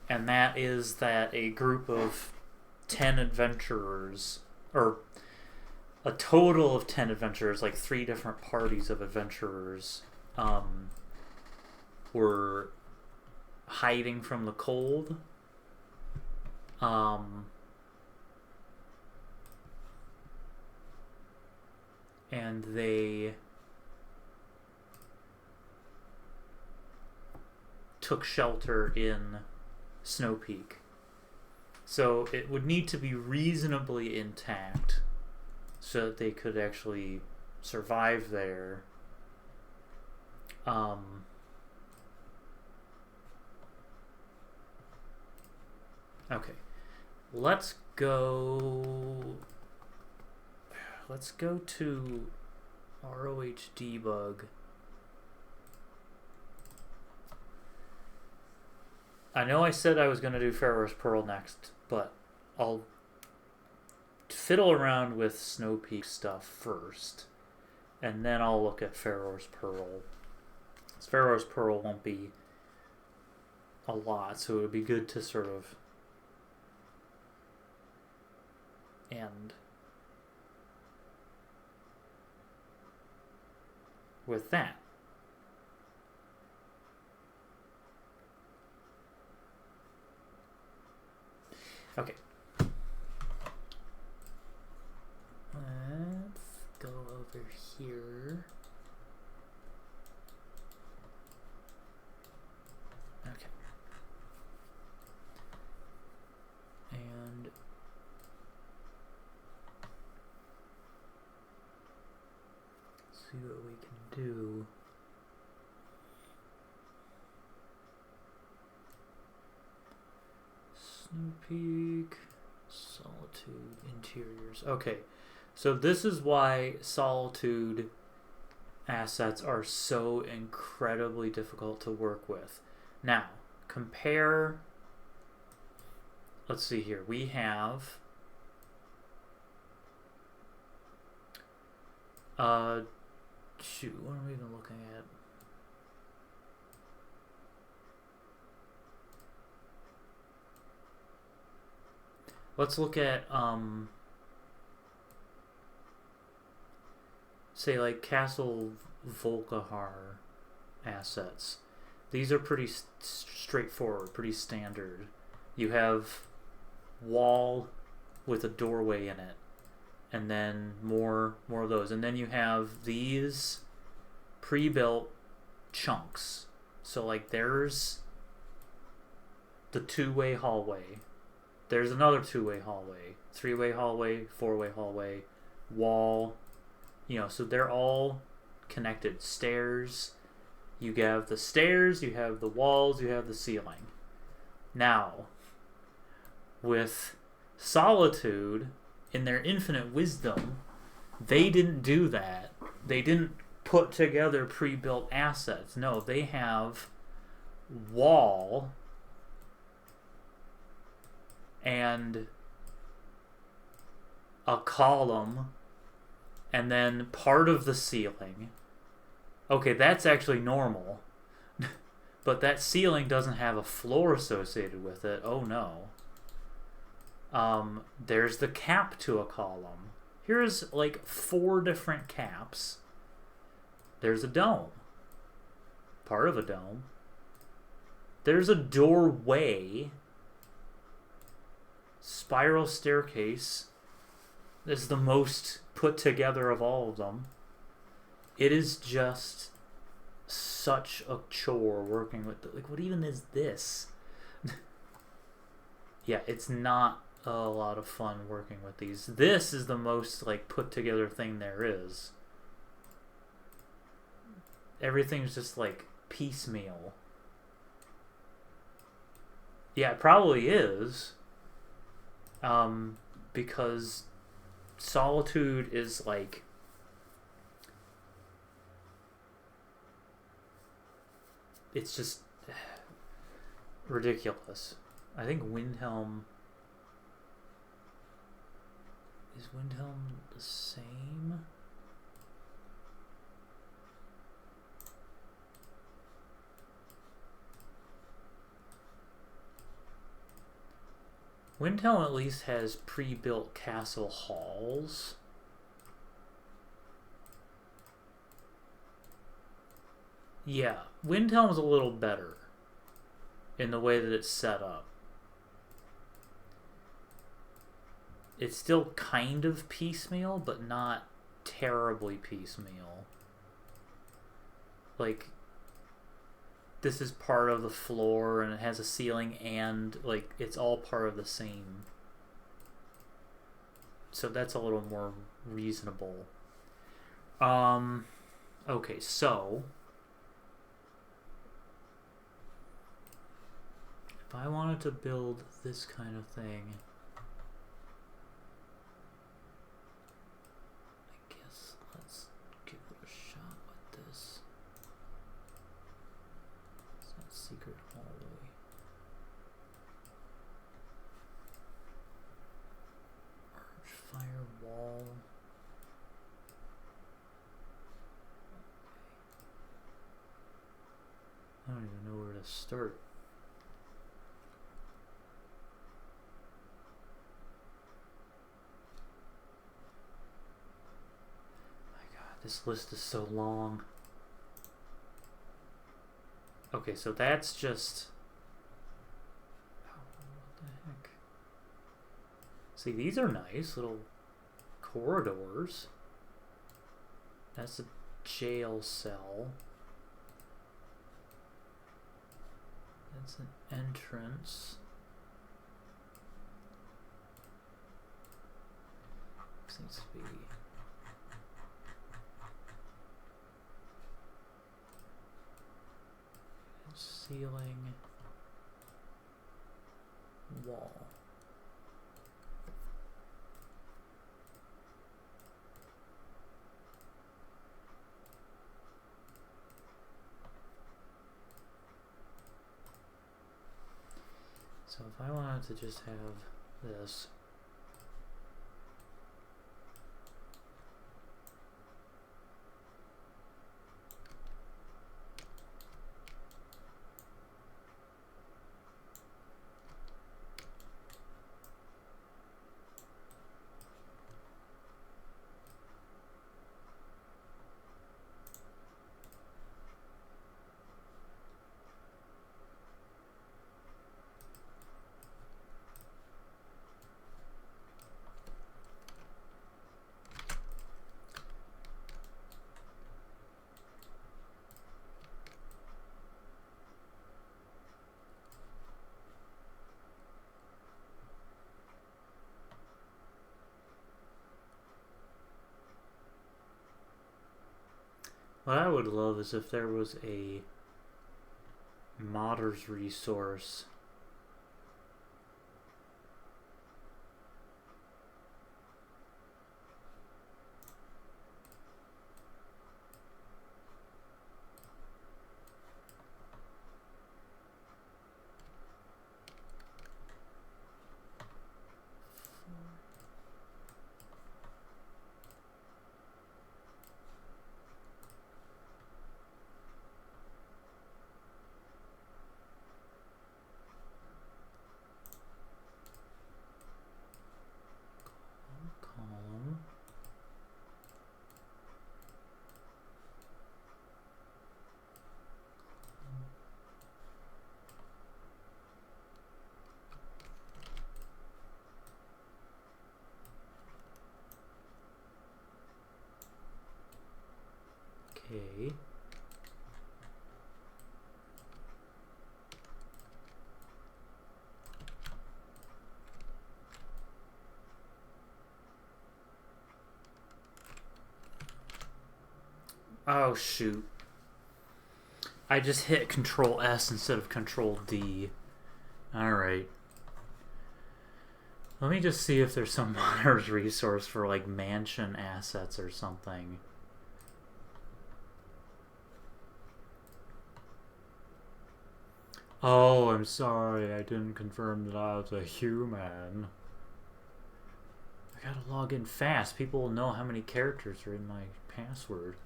and that is that a group of 10 adventurers, or a total of 10 adventurers, like 3 different parties of adventurers, were hiding from the cold. And they took shelter in Snowpeak. So it would need to be reasonably intact so that they could actually survive there. Okay. Let's go to ROH debug. I know I said I was going to do Farore's Pearl next, but I'll fiddle around with Snowpeak stuff first, and then I'll look at Farore's Pearl. Farore's Pearl won't be a lot, so it would be good to sort of end with that. Okay. Let's go over here. Okay. And see what we can do. Snowpeak, Solitude, Interiors. Okay, so this is why Solitude assets are so incredibly difficult to work with. Now, compare. Let's see here. We have shoot, what are we even looking at? Let's look at say like Castle Volkahar assets. These are pretty straightforward, pretty standard. You have wall with a doorway in it, and then more of those, and then you have these pre-built chunks. So like there's the two-way hallway, there's another two-way hallway, three-way hallway, four-way hallway, wall, you know, so they're all connected stairs. You have the stairs, you have the walls, you have the ceiling. Now, with Solitude, in their infinite wisdom, they didn't do that. They didn't put together pre-built assets. No, they have wall and a column and then part of the ceiling. Okay, that's actually normal. But that ceiling doesn't have a floor associated with it. Oh no. There's the cap to a column. Here's like 4 different caps. There's a dome. Part of a dome. There's a doorway. Spiral staircase. This is the most put together of all of them. It is just such a chore working with like, what even is this? Yeah, it's not a lot of fun working with these. This is the most like put together thing there is. Everything's just like piecemeal. Yeah, it probably is. Because Solitude is like it's just ridiculous. I think Windhelm is Windhelm the same? Windhelm at least has pre-built castle halls. Yeah, Windhelm's a little better in the way that it's set up. It's still kind of piecemeal, but not terribly piecemeal. Like, this is part of the floor, and it has a ceiling, and, like, it's all part of the same. So that's a little more reasonable. Okay, so if I wanted to build this kind of thing, I guess let's give it a shot with this. It's not secret hallway. Arch firewall. I don't even know where to start. This list is so long. Okay, so that's just... Oh, what the heck? See, these are nice little corridors. That's a jail cell. That's an entrance. Seems to be... ceiling, wall. So if I wanted to just have this, What I would love is if there was a modder's resource. Column. Okay. Oh shoot. I just hit Control S instead of Control D. Alright. Let me just see if there's some modder's resource for like mansion assets or something. Oh, I'm sorry. I didn't confirm that I was a human. I gotta log in fast. People will know how many characters are in my password.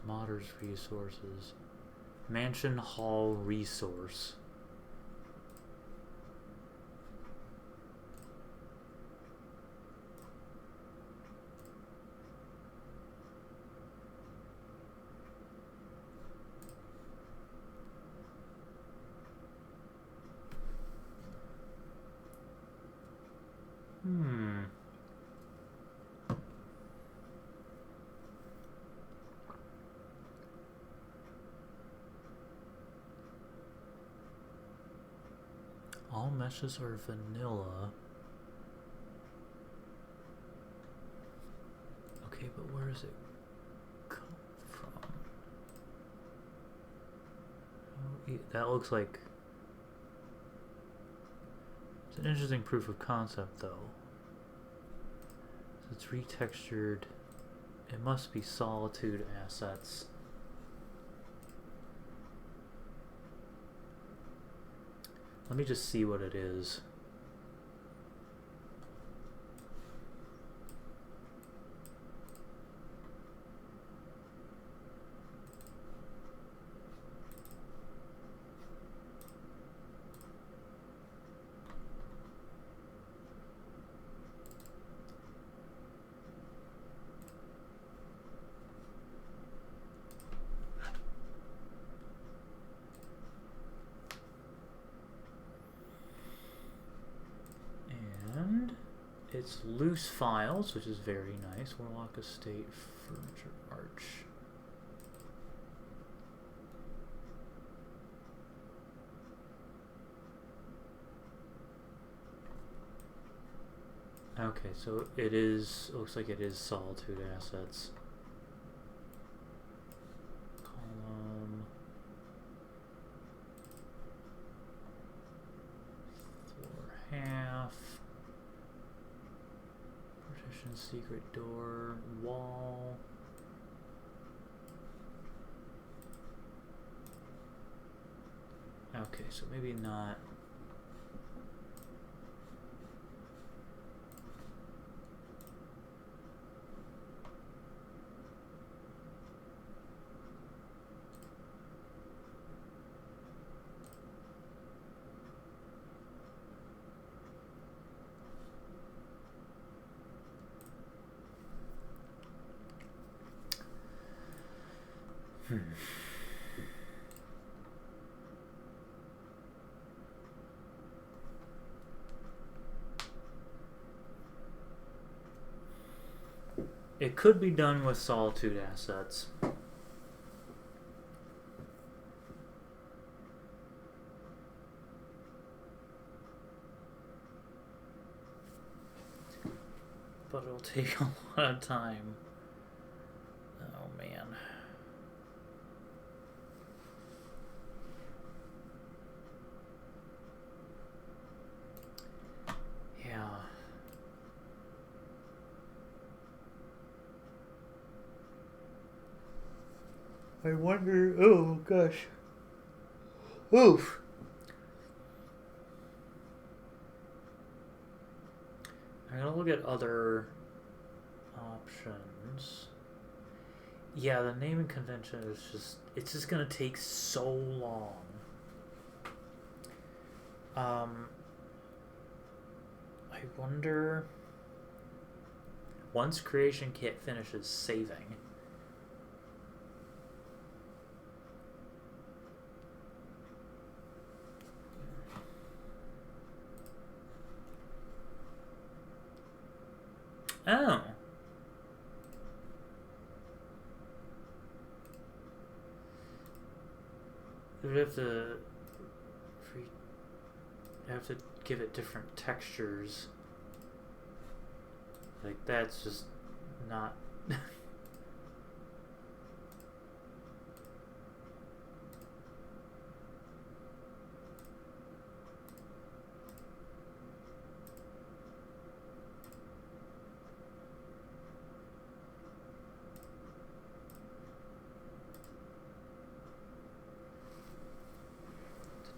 Modders resources. Mansion Hall resource. All meshes are vanilla. Okay, but where does it come from? Oh, that looks like... It's an interesting proof of concept, though. So it's retextured. It must be Solitude assets. Let me just see what it is. It's loose files, which is very nice. Warlock Estate Furniture Arch. Okay, so it is, looks like it is Solitude assets. Column. Floor half. Secret door, wall. Okay, so maybe not. It could be done with Solitude assets. But it'll take a lot of time. Oh man. Yeah. I wonder. Oh gosh. Oof. I'm gonna look at other options. Yeah, the naming convention is it's just gonna take so long. I wonder, once Creation Kit finishes saving, oh. We have to give it different textures. Like, that's just not... to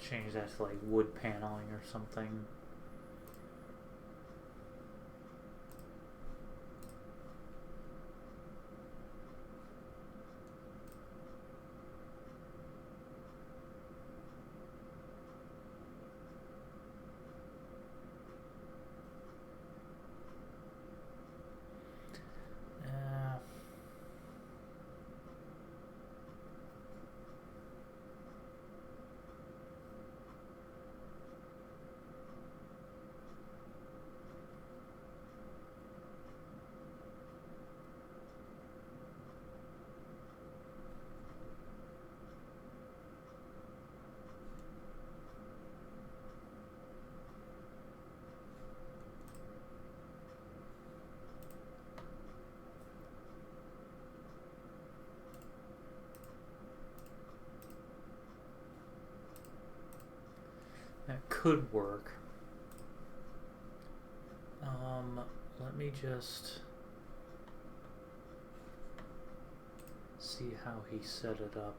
change that to, like, wood paneling or something. That could work. Let me just see how he set it up.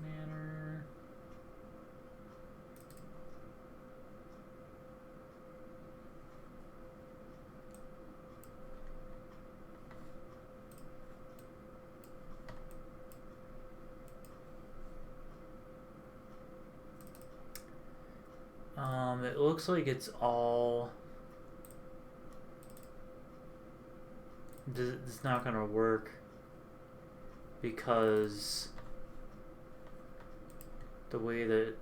Manner. It looks like it's all... It's not gonna work because the way that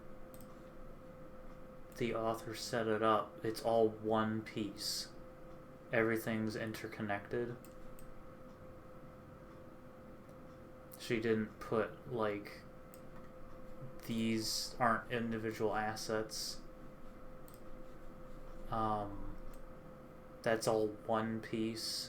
the author set it up, it's all one piece. Everything's interconnected. She didn't put, like, these aren't individual assets. That's all one piece.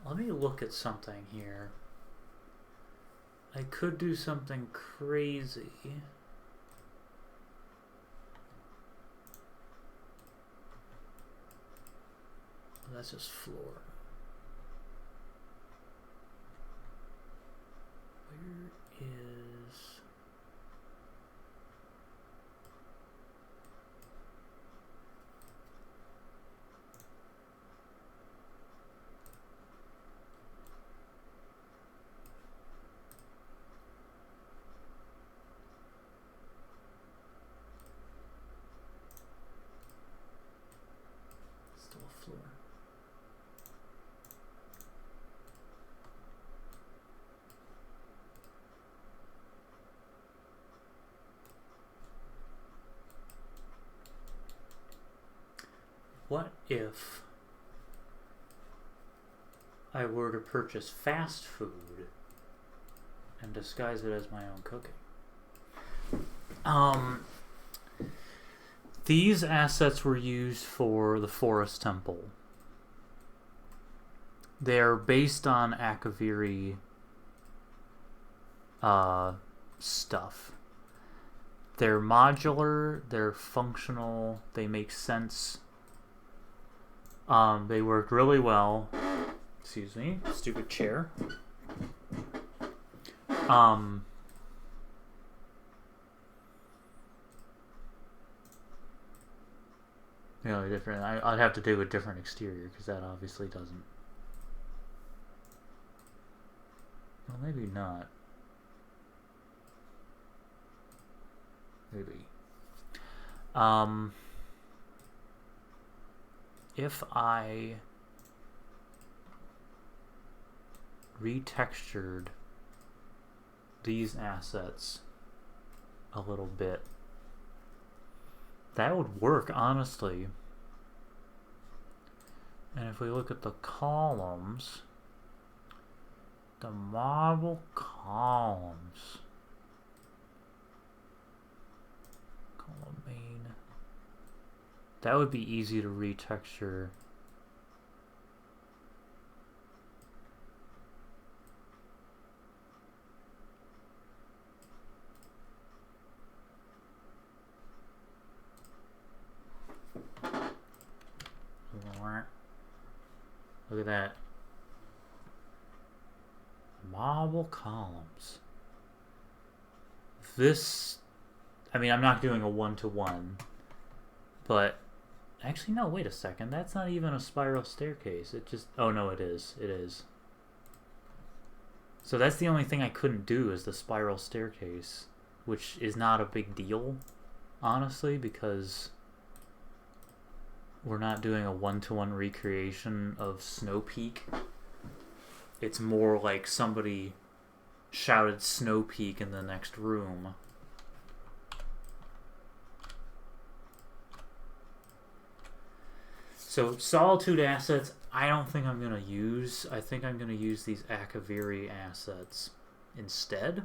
Let me look at something here. I could do something crazy. that's just floor. Where is... Still a floor. What if I were to purchase fast food and disguise it as my own cooking? These assets were used for the Forest Temple. They're based on Akaviri stuff. They're modular, they're functional, they make sense. They work really well. Excuse me, stupid chair. You know, different. I'd have to do a different exterior because that obviously doesn't. Well, maybe not. Maybe. If I retextured these assets a little bit, that would work, honestly. And if we look at the columns, the marble columns, column main, that would be easy to retexture. Look at that. Marble columns. This, I mean, I'm not doing a one-to-one, but actually, no, wait a second. That's not even a spiral staircase. It just, oh no, it is. It is. So that's the only thing I couldn't do is the spiral staircase, which is not a big deal, honestly, because we're not doing a one-to-one recreation of Snowpeak. It's more like somebody shouted Snowpeak in the next room. So Solitude assets, I don't think I'm going to use. I think I'm going to use these Akaviri assets instead.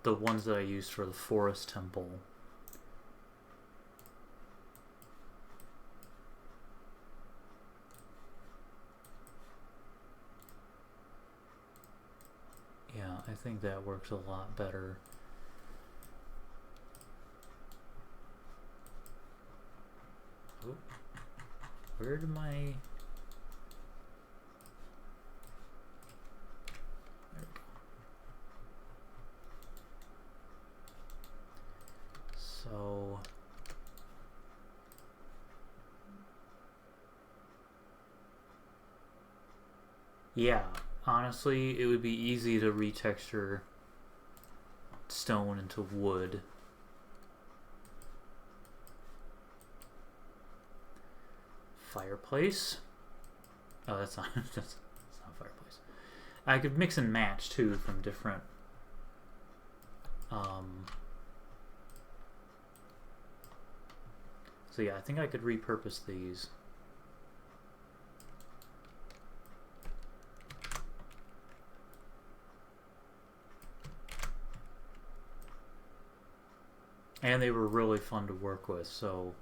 The ones that I used for the Forest Temple. Yeah, I think that works a lot better. Oh, where did my... So yeah, honestly, it would be easy to retexture stone into wood. Fireplace. Oh, that's not that's not fireplace. I could mix and match too from different so yeah, I think I could repurpose these. And they were really fun to work with, so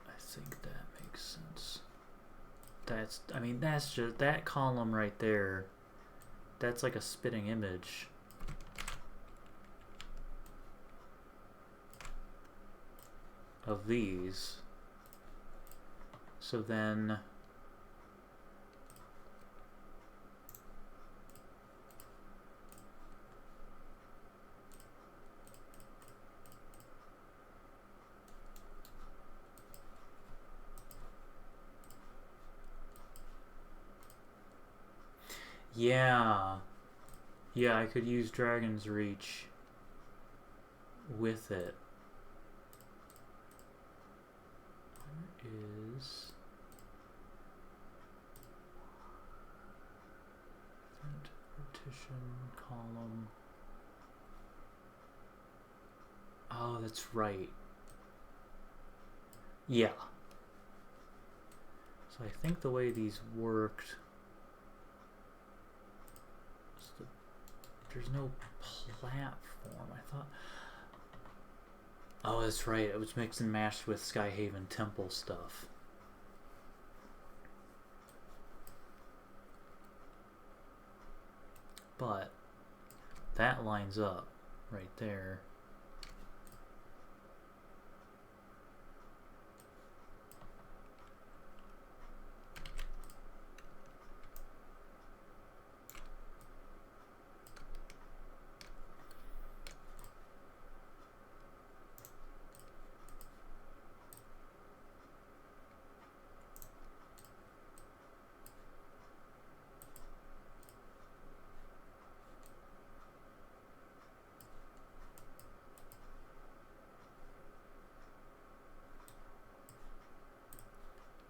I think that makes sense. That's, I mean, that's just, that column right there, that's like a spitting image. of these. So then yeah, I could use Dragon's Reach with it. Where is partition column? Oh, that's right. Yeah. So I think the way these worked, there's no platform. I thought. Oh, that's right. It was mixed and matched with Skyhaven Temple stuff. But that lines up right there.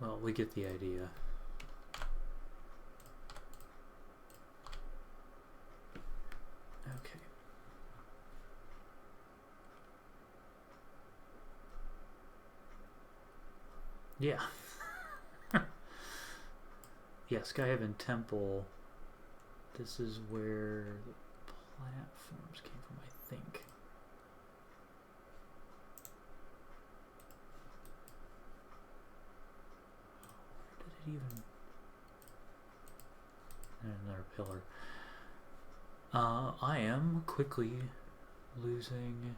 Well, we get the idea. Okay. Yeah. Yeah, Skyhaven Temple. This is where the platforms came from, I think. Where did it even... Another pillar. I am quickly losing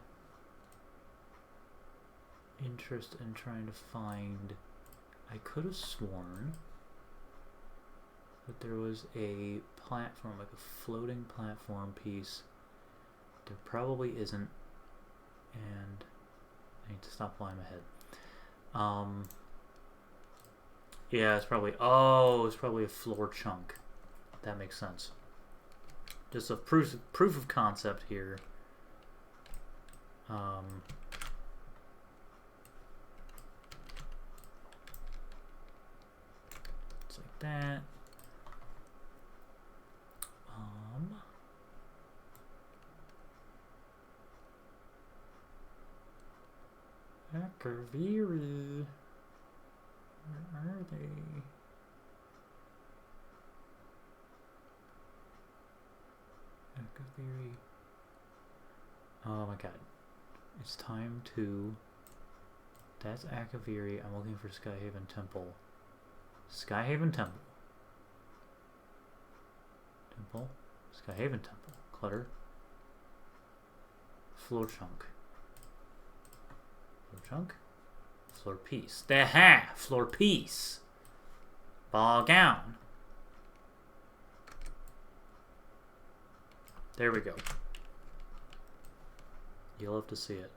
interest in trying to find... I could have sworn that there was a platform, like a floating platform piece. There probably isn't, and I need to stop flying my head. Yeah, it's probably, oh, it's probably a floor chunk. That makes sense. Just a proof of concept here. It's like that. Akaviri. Where are they? Akaviri. Oh my god. It's time to... That's Akaviri. I'm looking for Skyhaven Temple. Skyhaven Temple. Temple. Skyhaven Temple. Clutter. Floor chunk. Floor chunk. Floor piece. Floor piece. Ball gown. There we go. You'll have to see it.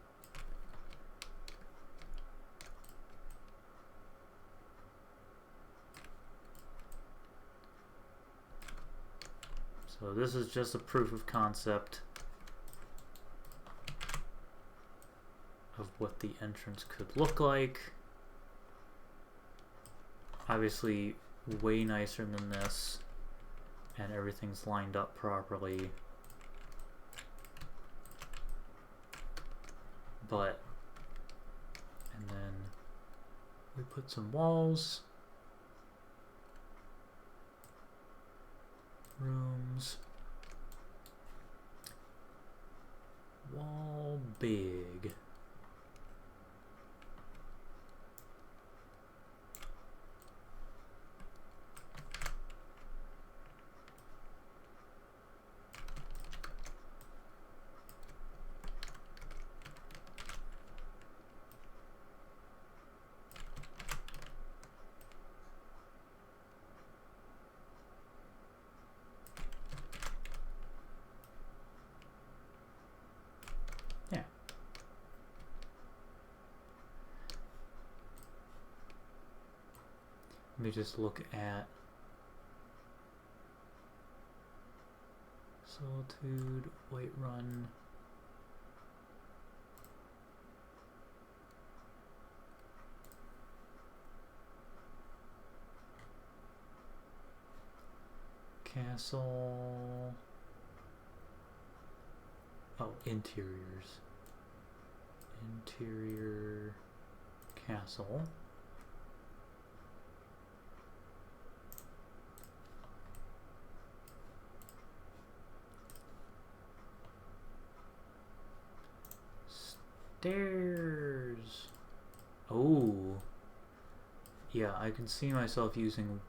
So this is just a proof of concept of what the entrance could look like. Obviously way nicer than this, and everything's lined up properly. But, and then we put some walls, rooms, wall big. Let me just look at Solitude, Whiterun. Castle. Oh, interiors. Interior castle. Stairs. Oh. Yeah, I can see myself using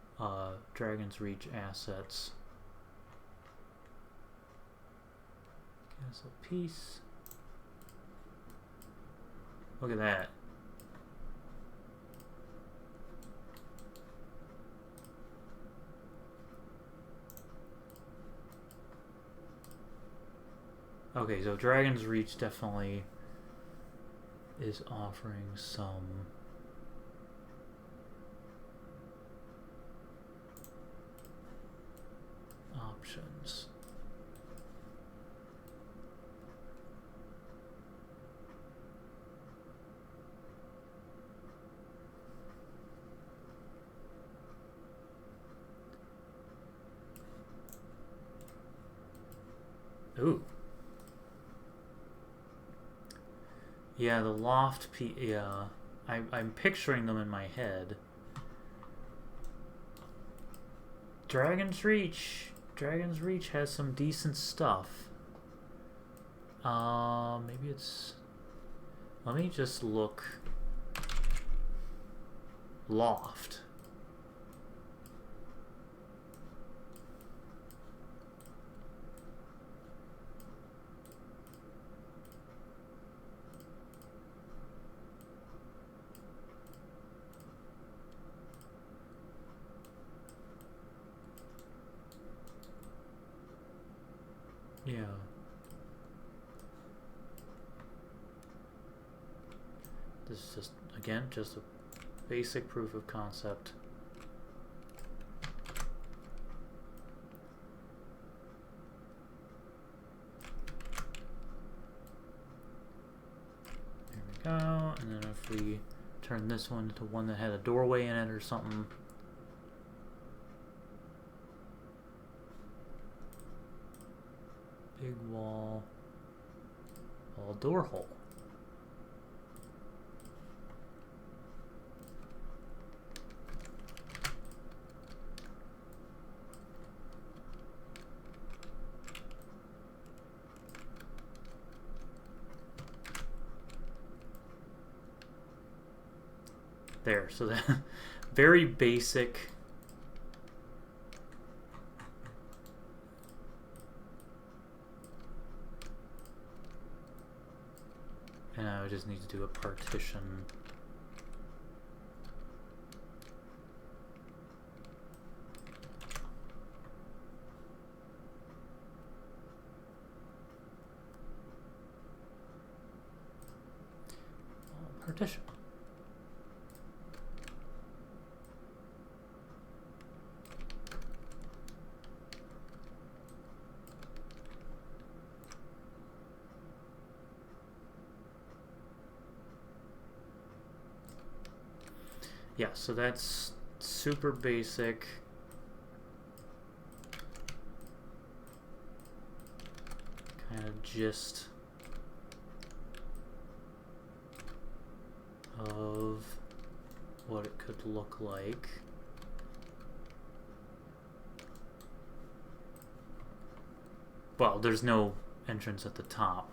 Dragon's Reach assets. Castle Peace. Look at that. Okay, so Dragon's Reach definitely is offering some options. Ooh. Yeah, the loft yeah. I'm picturing them in my head. Dragon's Reach. Dragon's Reach has some decent stuff. Maybe it's... Let me just look. Loft. Yeah. This is just, again, just a basic proof of concept. There we go. And then if we turn this one to one that had a doorway in it or something. Big wall, door hole. There, so that very basic. And I would just need to do a partition. Partition. Yeah, so that's super basic. Kind of gist of what it could look like. Well, there's no entrance at the top.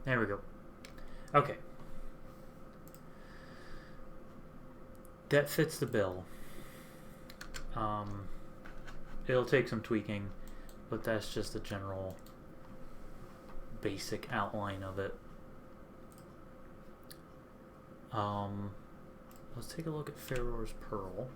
There we go. Okay. That fits the bill. It'll take some tweaking, but that's just the general basic outline of it. Let's take a look at Farore's Pearl.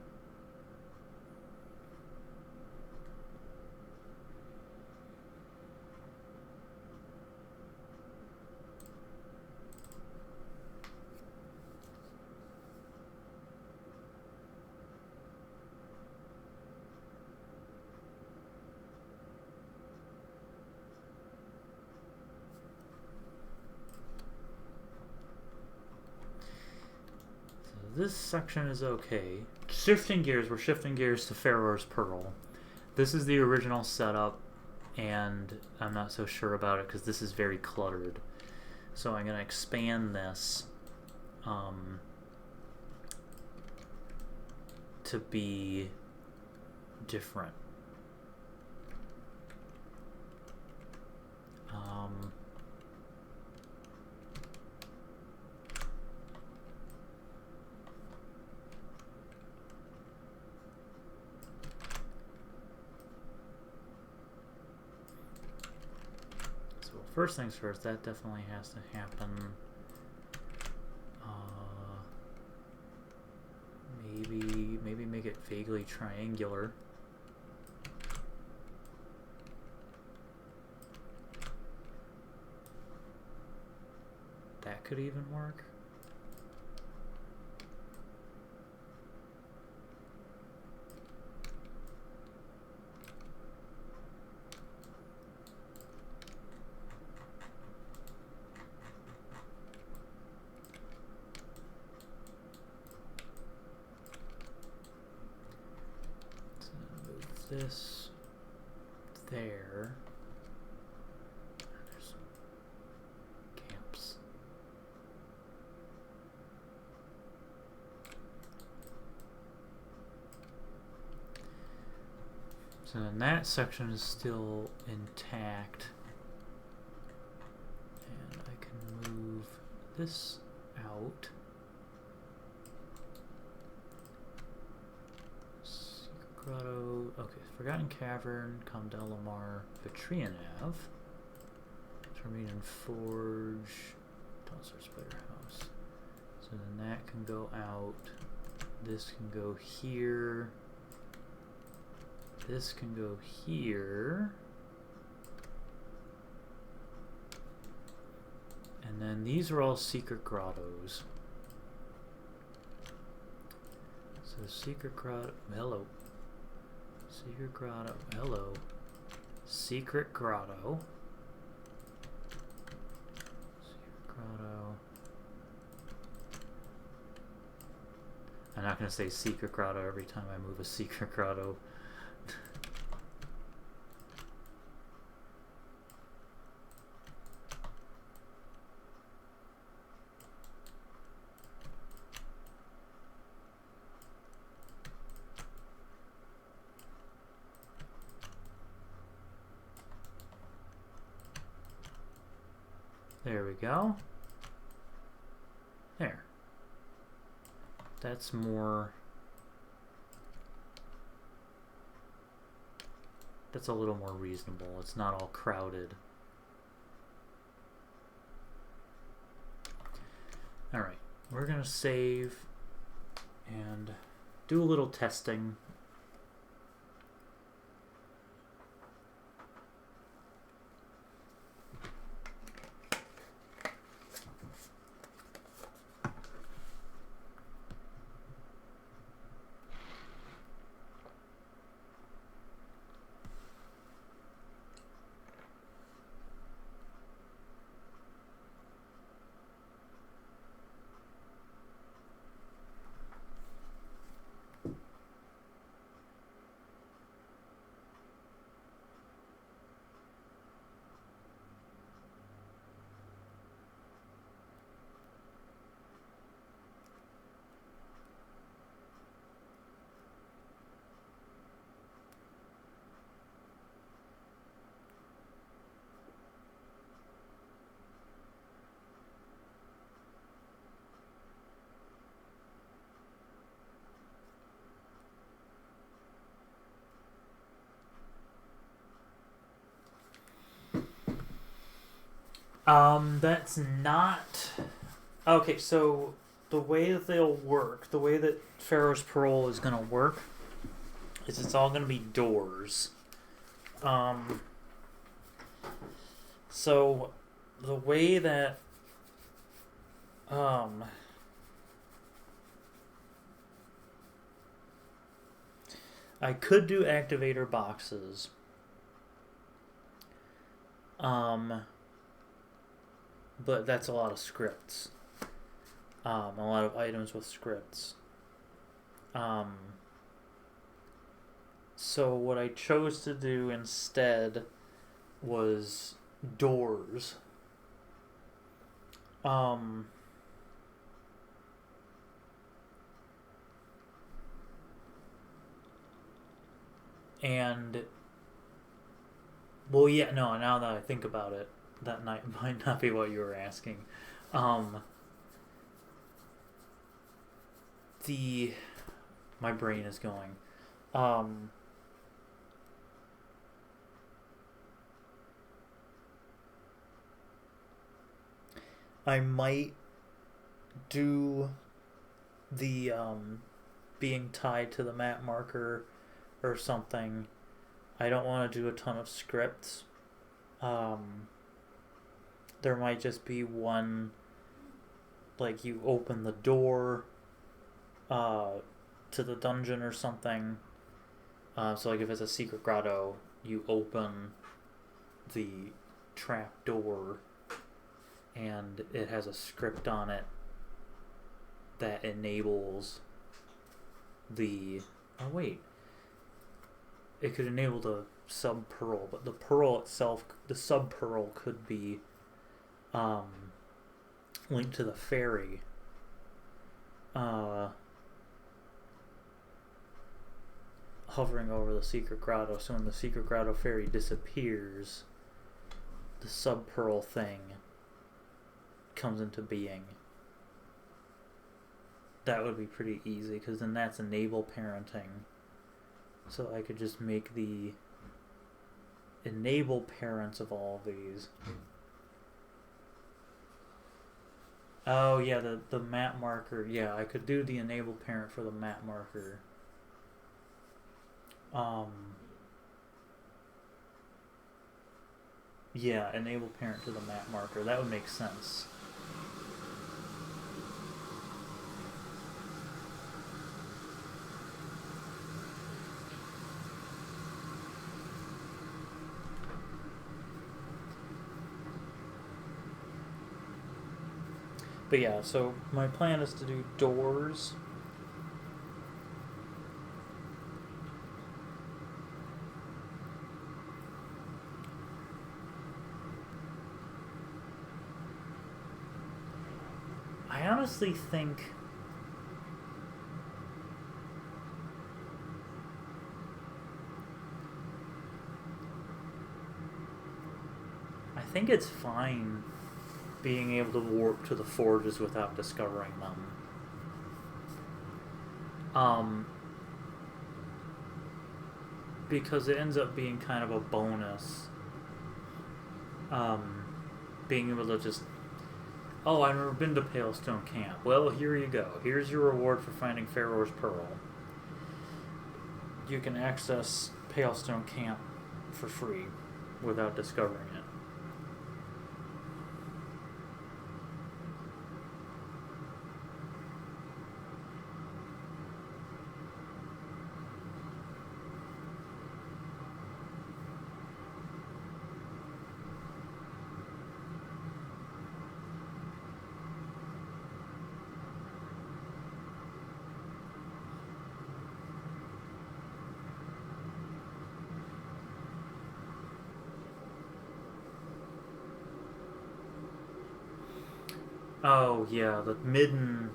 This section is okay. Shifting gears, we're shifting gears to Farore's Pearl. This is the original setup, and I'm not so sure about it because this is very cluttered. So I'm going to expand this to be different. First things first, that definitely has to happen. Maybe make it vaguely triangular. That could even work. This there. There's camps. So then that section is still intact. And I can move this out. Grotto, okay, Forgotten Cavern, Comme Delamar, Vitrianav, Terminian Forge, Dulcer Spider House. So then that can go out, this can go here, this can go here, and then these are all secret grottos. So secret grotto, hello. Secret grotto. Hello. Secret grotto. Secret grotto. I'm not going to say secret grotto every time I move a secret grotto. There we go. There. That's more... That's a little more reasonable. It's not all crowded. Alright, we're gonna save and do a little testing. That's not... Okay, so the way that they'll work, the way that Farore's Pearl is gonna work, is it's all gonna be doors. So the way that I could do activator boxes. But that's a lot of scripts. A lot of items with scripts. So what I chose to do instead was doors. And well, yeah, no. Now that I think about it, that might not be what you were asking. My brain is going. I might do the being tied to the map marker or something. I don't want to do a ton of scripts. There might just be one, like you open the door to the dungeon or something. So like if it's a secret grotto, you open the trap door and it has a script on it that enables the... Oh wait. It could enable the sub-pearl, but the pearl itself, the sub-pearl could be linked to the fairy. Hovering over the secret grotto, so when the secret grotto fairy disappears, the sub-pearl thing comes into being. That would be pretty easy, because then that's enable parenting. So I could just make the enable parents of all of these. Oh yeah, the map marker. Yeah, I could do the enable parent for the map marker. Yeah, enable parent to the map marker. That would make sense. But yeah, so my plan is to do doors. I honestly think it's fine being able to warp to the forges without discovering them. Because it ends up being kind of a bonus. Being able to just... Oh, I've never been to Palestone Camp. Well, here you go. Here's your reward for finding Farore's Pearl. You can access Palestone Camp for free without discovering it. Oh yeah, the midden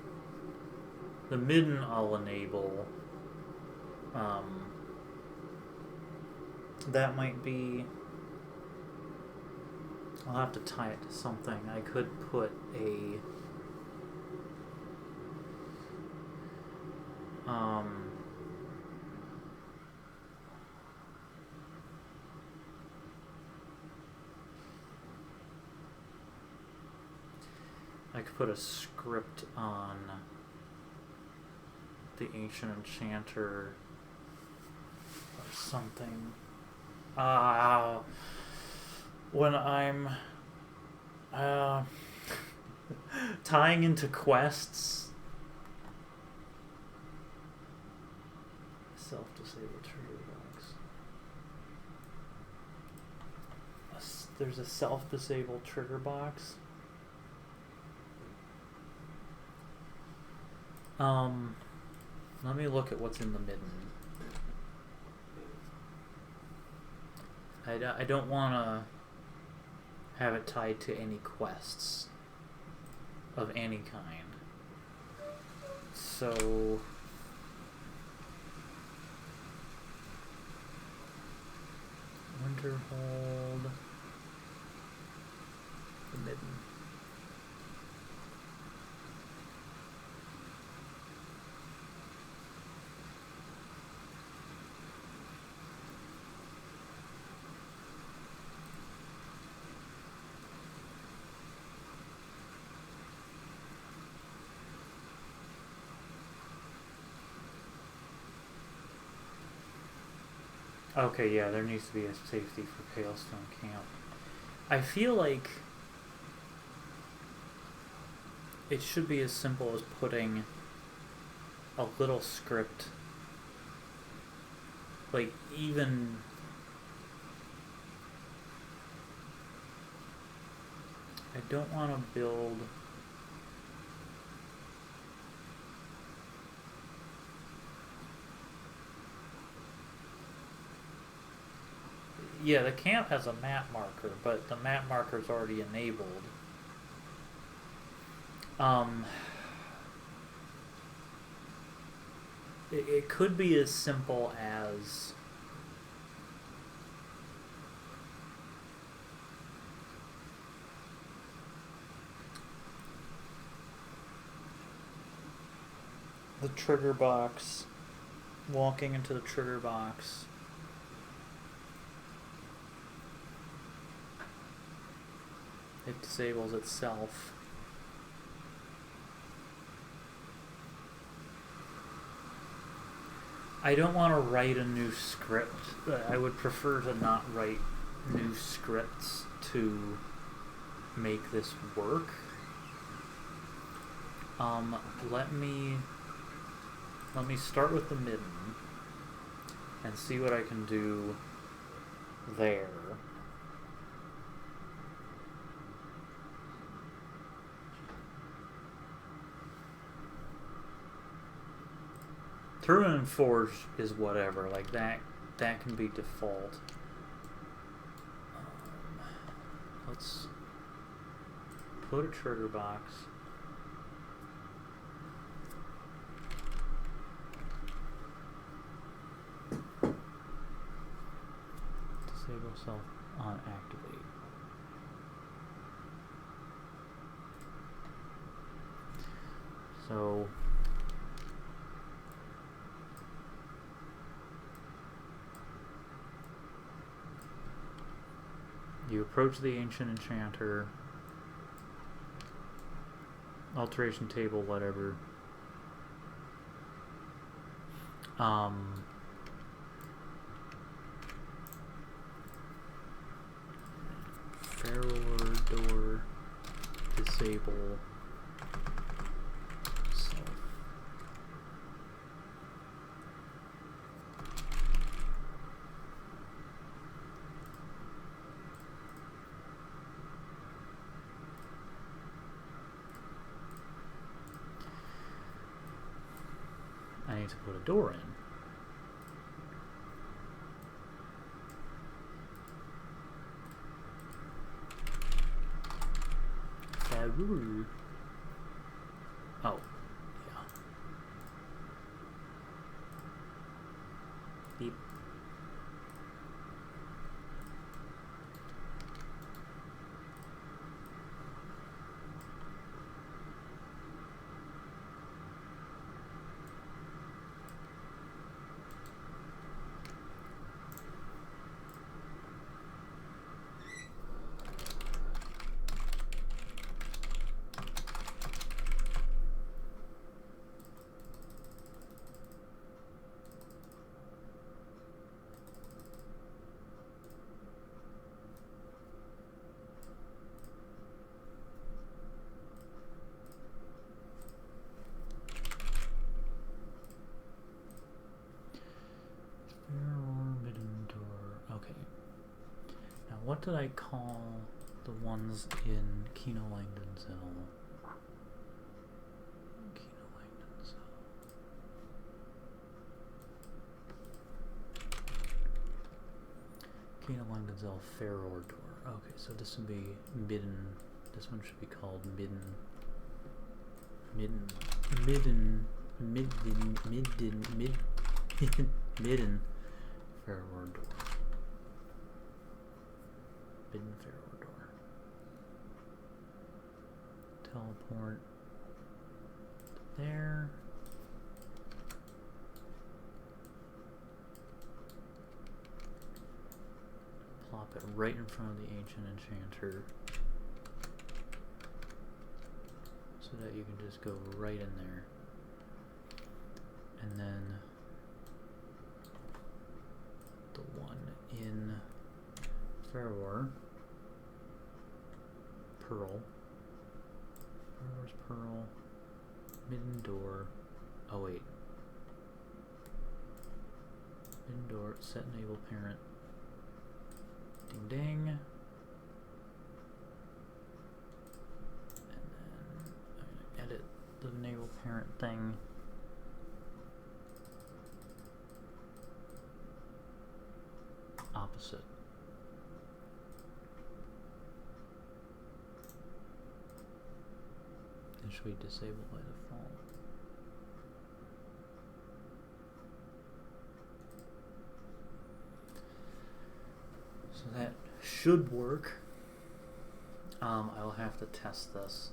I'll enable. That might be... I'll have to tie it to something. I could put a... could put a script on the Ancient Enchanter or something. When I'm tying into quests. Self-disabled trigger box. There's a self-disabled trigger box. Let me look at what's in the midden. I don't want to have it tied to any quests of any kind. So Winterhold, the midden. Okay, yeah, there needs to be a safety for Palestone Camp. I feel like it should be as simple as putting a little script, like even I don't want to build the camp has a map marker, but the map marker is already enabled. It could be as simple as the trigger box, walking into the trigger box. It disables itself. I don't want to write a new script. I would prefer to not write new scripts to make this work. Let me start with the midden and see what I can do there. Through and Forge is whatever, like that can be default. Let's put a trigger box. Disable self on activate. So you approach the Ancient Enchanter, alteration table, whatever. Farore door, disable, self. I need to put a door in. Farore. Oh, yeah. Beep. what did I call the ones in Kino Langdonzell? Kino Langdonzell. Kino Langdonzell Farore door. Okay, so this would be Midden. This one should be called Midden. Midden Farore door. Midden Farore door. Teleport there. Plop it right in front of the ancient enchanter, so that you can just go right in there. And then the one in Farore, Pearl. Farore's Pearl. Midden door. Oh wait. Midden door, set enable parent. Ding ding. And then I'm gonna edit the enable parent thing. Opposite. It should be disabled by default. So that should work. I'll have to test this.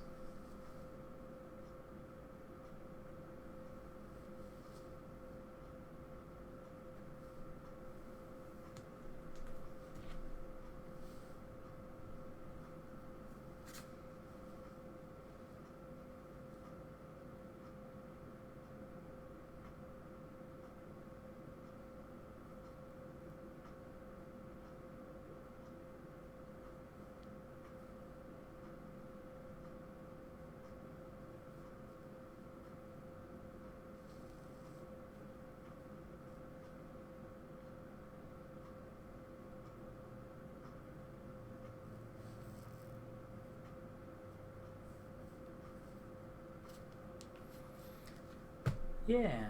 Yeah.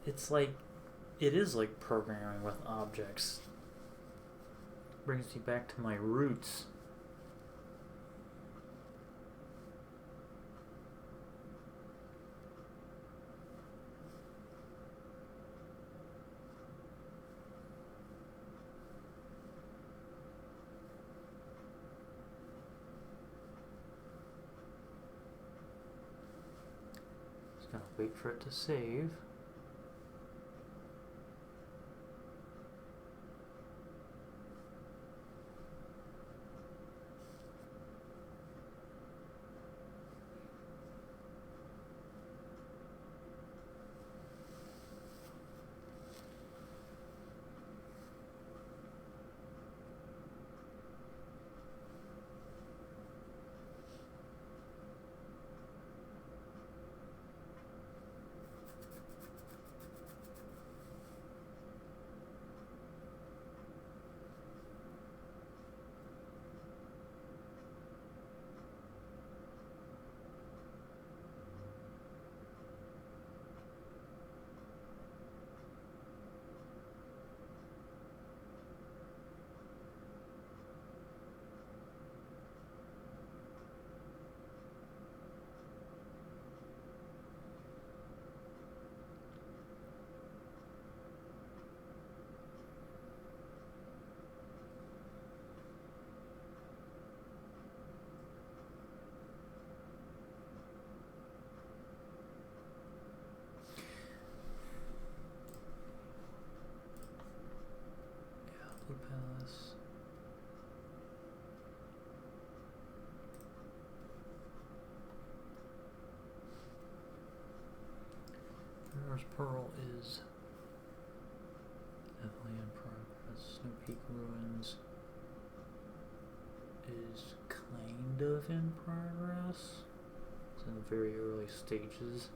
It's like, it is like programming with objects. Brings me back to my roots. Gotta wait for it to save. Palace. Farore's Pearl is definitely in progress. Snowpeak Ruins is kind of in progress. It's in the very early stages.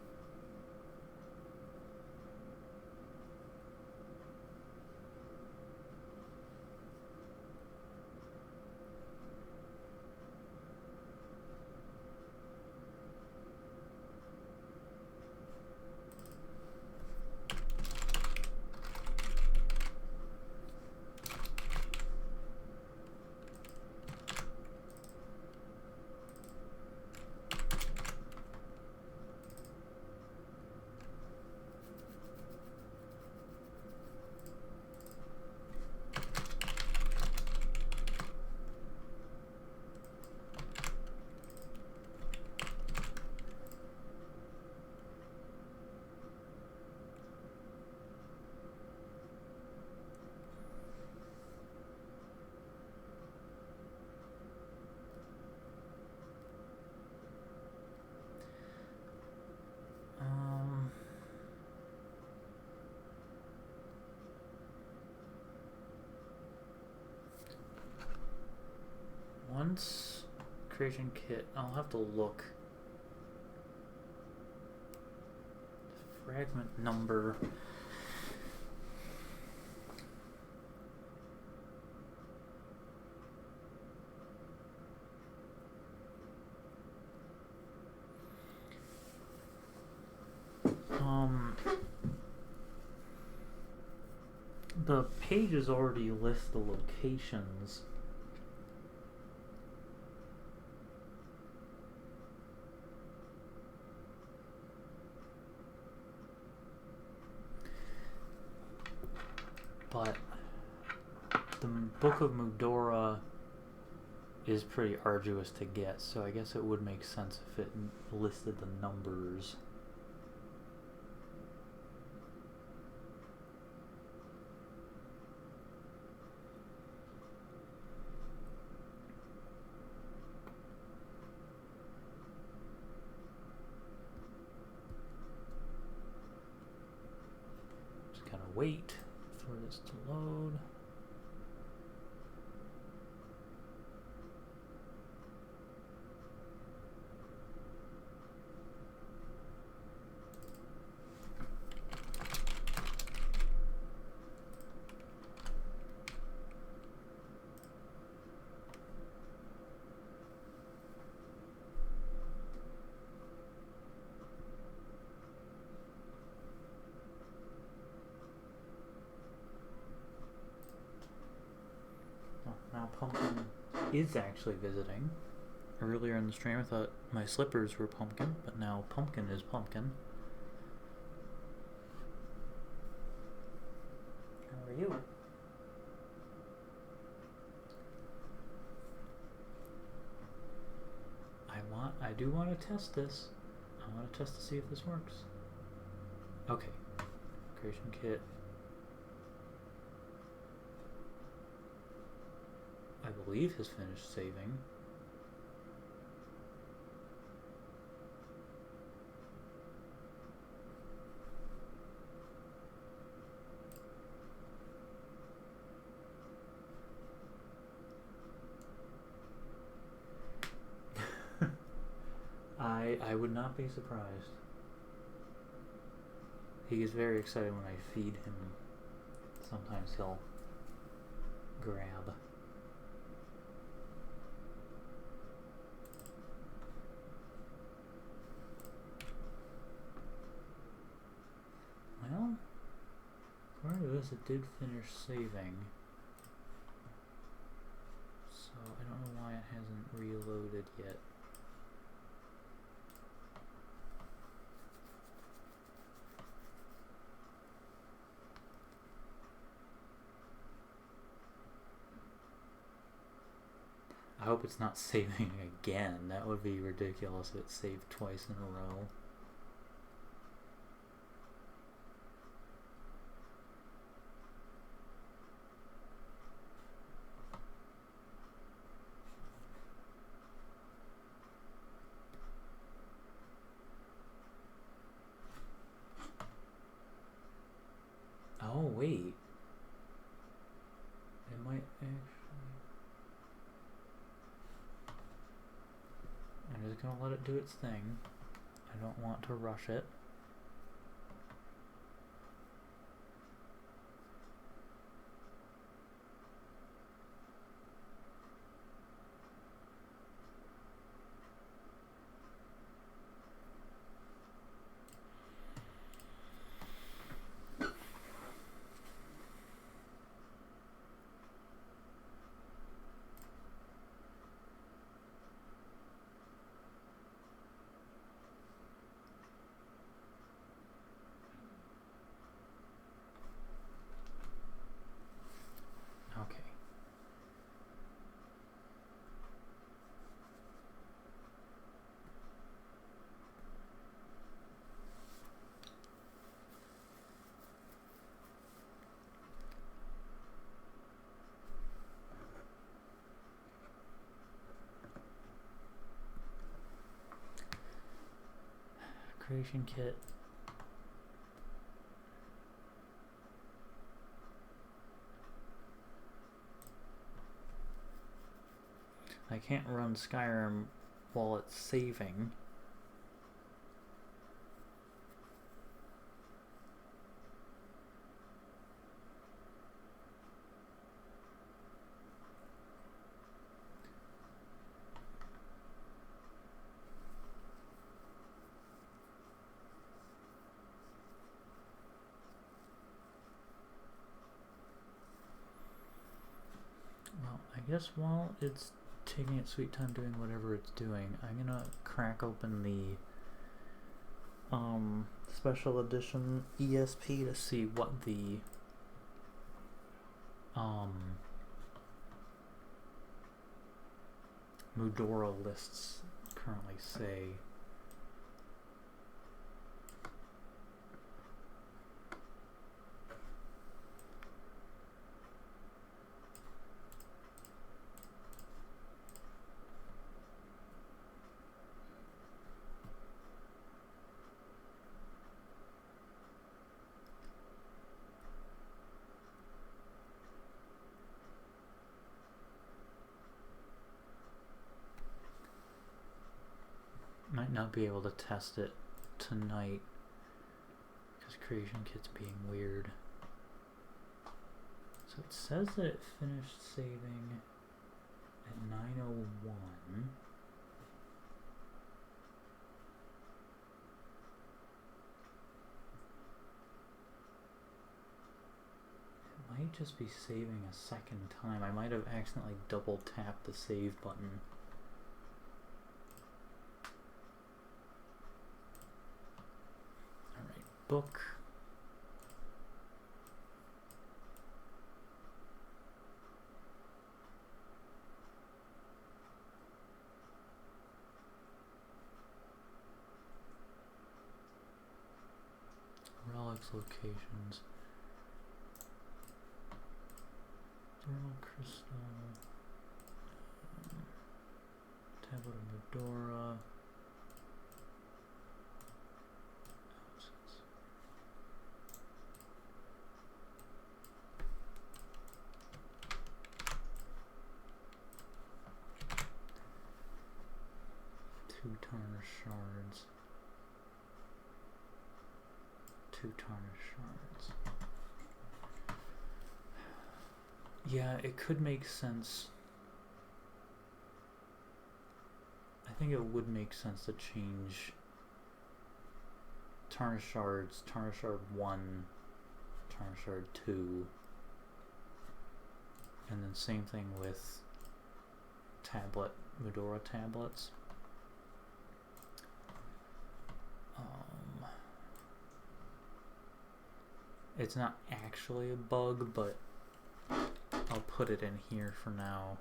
When's creation kit? I'll have to look. Fragment number. The pages already list the locations. But the Book of Mudora is pretty arduous to get, so I guess it would make sense if it listed the numbers. Just gotta wait for this to load. Now Pumpkin is actually visiting. Earlier in the stream I thought my slippers were Pumpkin, but now Pumpkin is Pumpkin. How are you? I do want to test this. I want to test to see if this works. Okay. Creation kit. I believe has finished saving. I would not be surprised. He is very excited when I feed him. Sometimes he'll grab. Well, according to this, it did finish saving. So I don't know why it hasn't reloaded yet. I hope it's not saving again. That would be ridiculous if it saved twice in a row. Oh, wait. It might actually... I'm just gonna let it do its thing. I don't want to rush it. Okay. Creation kit. I can't run Skyrim while it's saving. Well, I guess while it's taking its sweet time doing whatever it's doing, I'm gonna crack open the special edition ESP to see what the Mudora lists currently say. Might not be able to test it tonight because Creation Kit's being weird. So it says that it finished saving at 9:01. It might just be saving a second time. I might have accidentally double tapped the save button. Book. Relics locations. Journal Crystal. Tablet of Medora. 2 tarnished shards. 2 tarnished shards. Yeah, it could make sense. I think it would make sense to change tarnished shards, tarnished shard 1, tarnished shard 2, and then same thing with tablet, Medora tablets. It's not actually a bug, but I'll put it in here for now.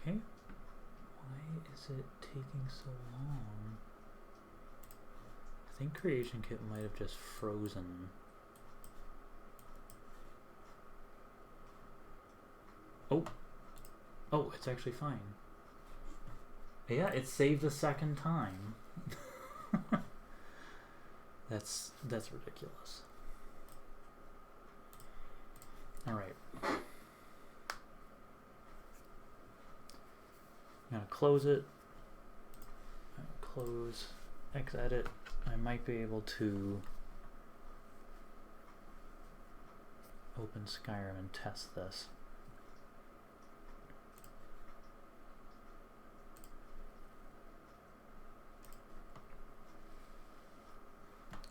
Okay. Why is it taking so long? I think Creation Kit might have just frozen. Oh. Oh, it's actually fine. Yeah, it saved a second time. That's ridiculous. All right. I'm gonna close it. Close, X-edit. I might be able to open Skyrim and test this.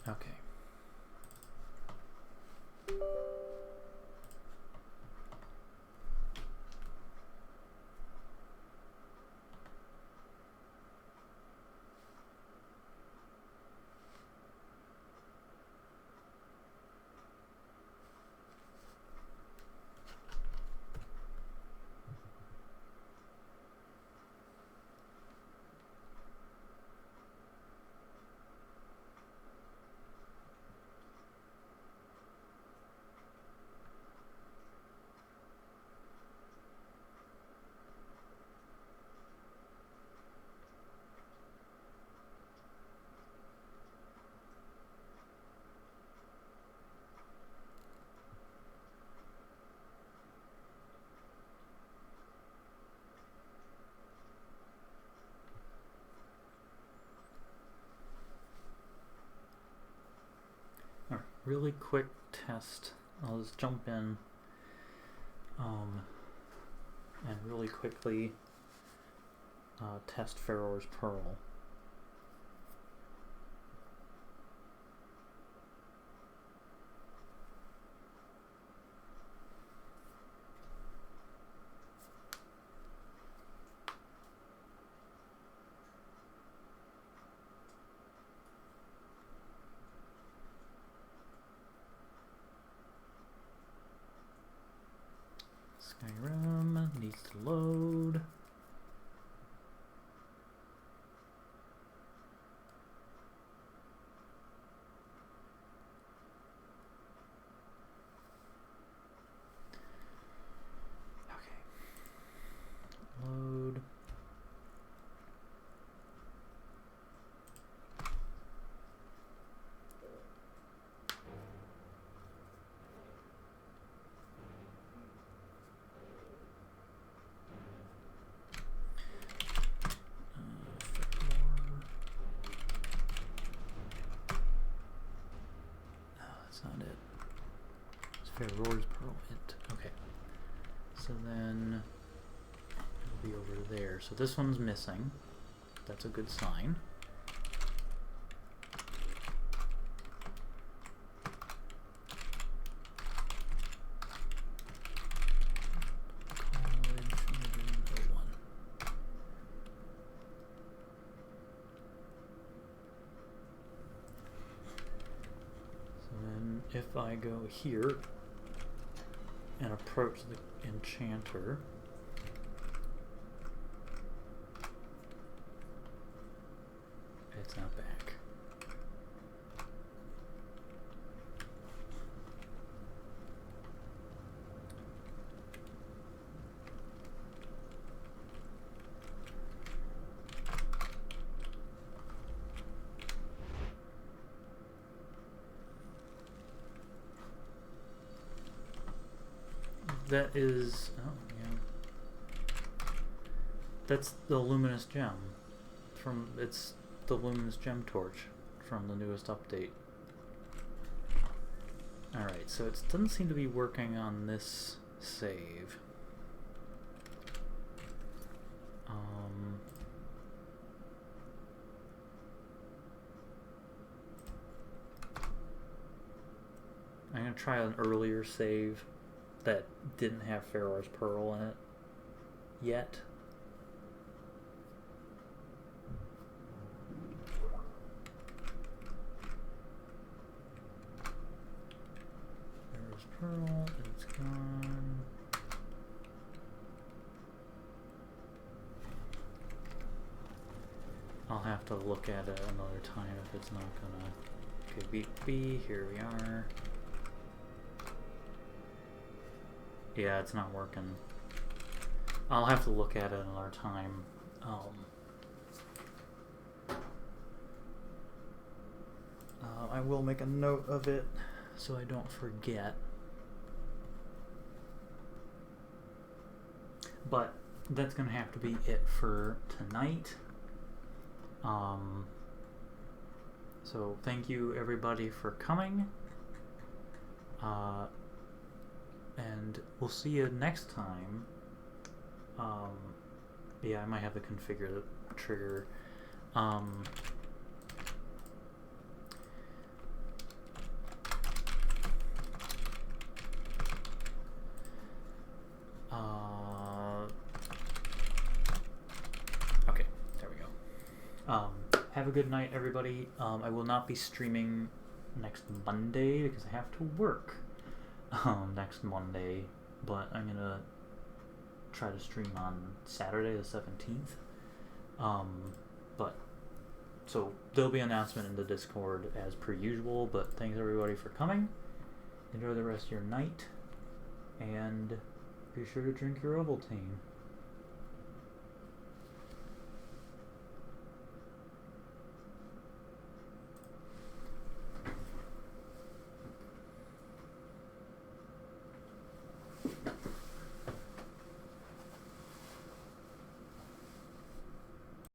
Okay. really quick test. I'll just jump in and really quickly test Farore's Pearl. Skyrim needs to load. Okay. Load. Not it. It's Farore's Pearl int. Okay. So then it'll be over there. So this one's missing. That's a good sign. If I go here and approach the enchanter, it's not back. That is, oh yeah, that's the luminous gem from, it's the luminous gem torch from the newest update. Alright, so it doesn't seem to be working on this save. I'm gonna try an earlier save that didn't have Farore's Pearl in it yet. Farore's Pearl, it's gone. I'll have to look at it another time if it's not gonna. Okay, beat B, here we are. Yeah, it's not working. I'll have to look at it another time. I will make a note of it so I don't forget. But that's gonna have to be it for tonight. So thank you everybody for coming. And we'll see you next time. Yeah, I might have to configure the trigger. Okay, there we go. Have a good night, everybody. I will not be streaming next Monday because I have to work. Next Monday, but I'm gonna try to stream on Saturday the 17th. But so there'll be an announcement in the Discord as per usual, but thanks everybody for coming. Enjoy the rest of your night, and be sure to drink your Ovaltine.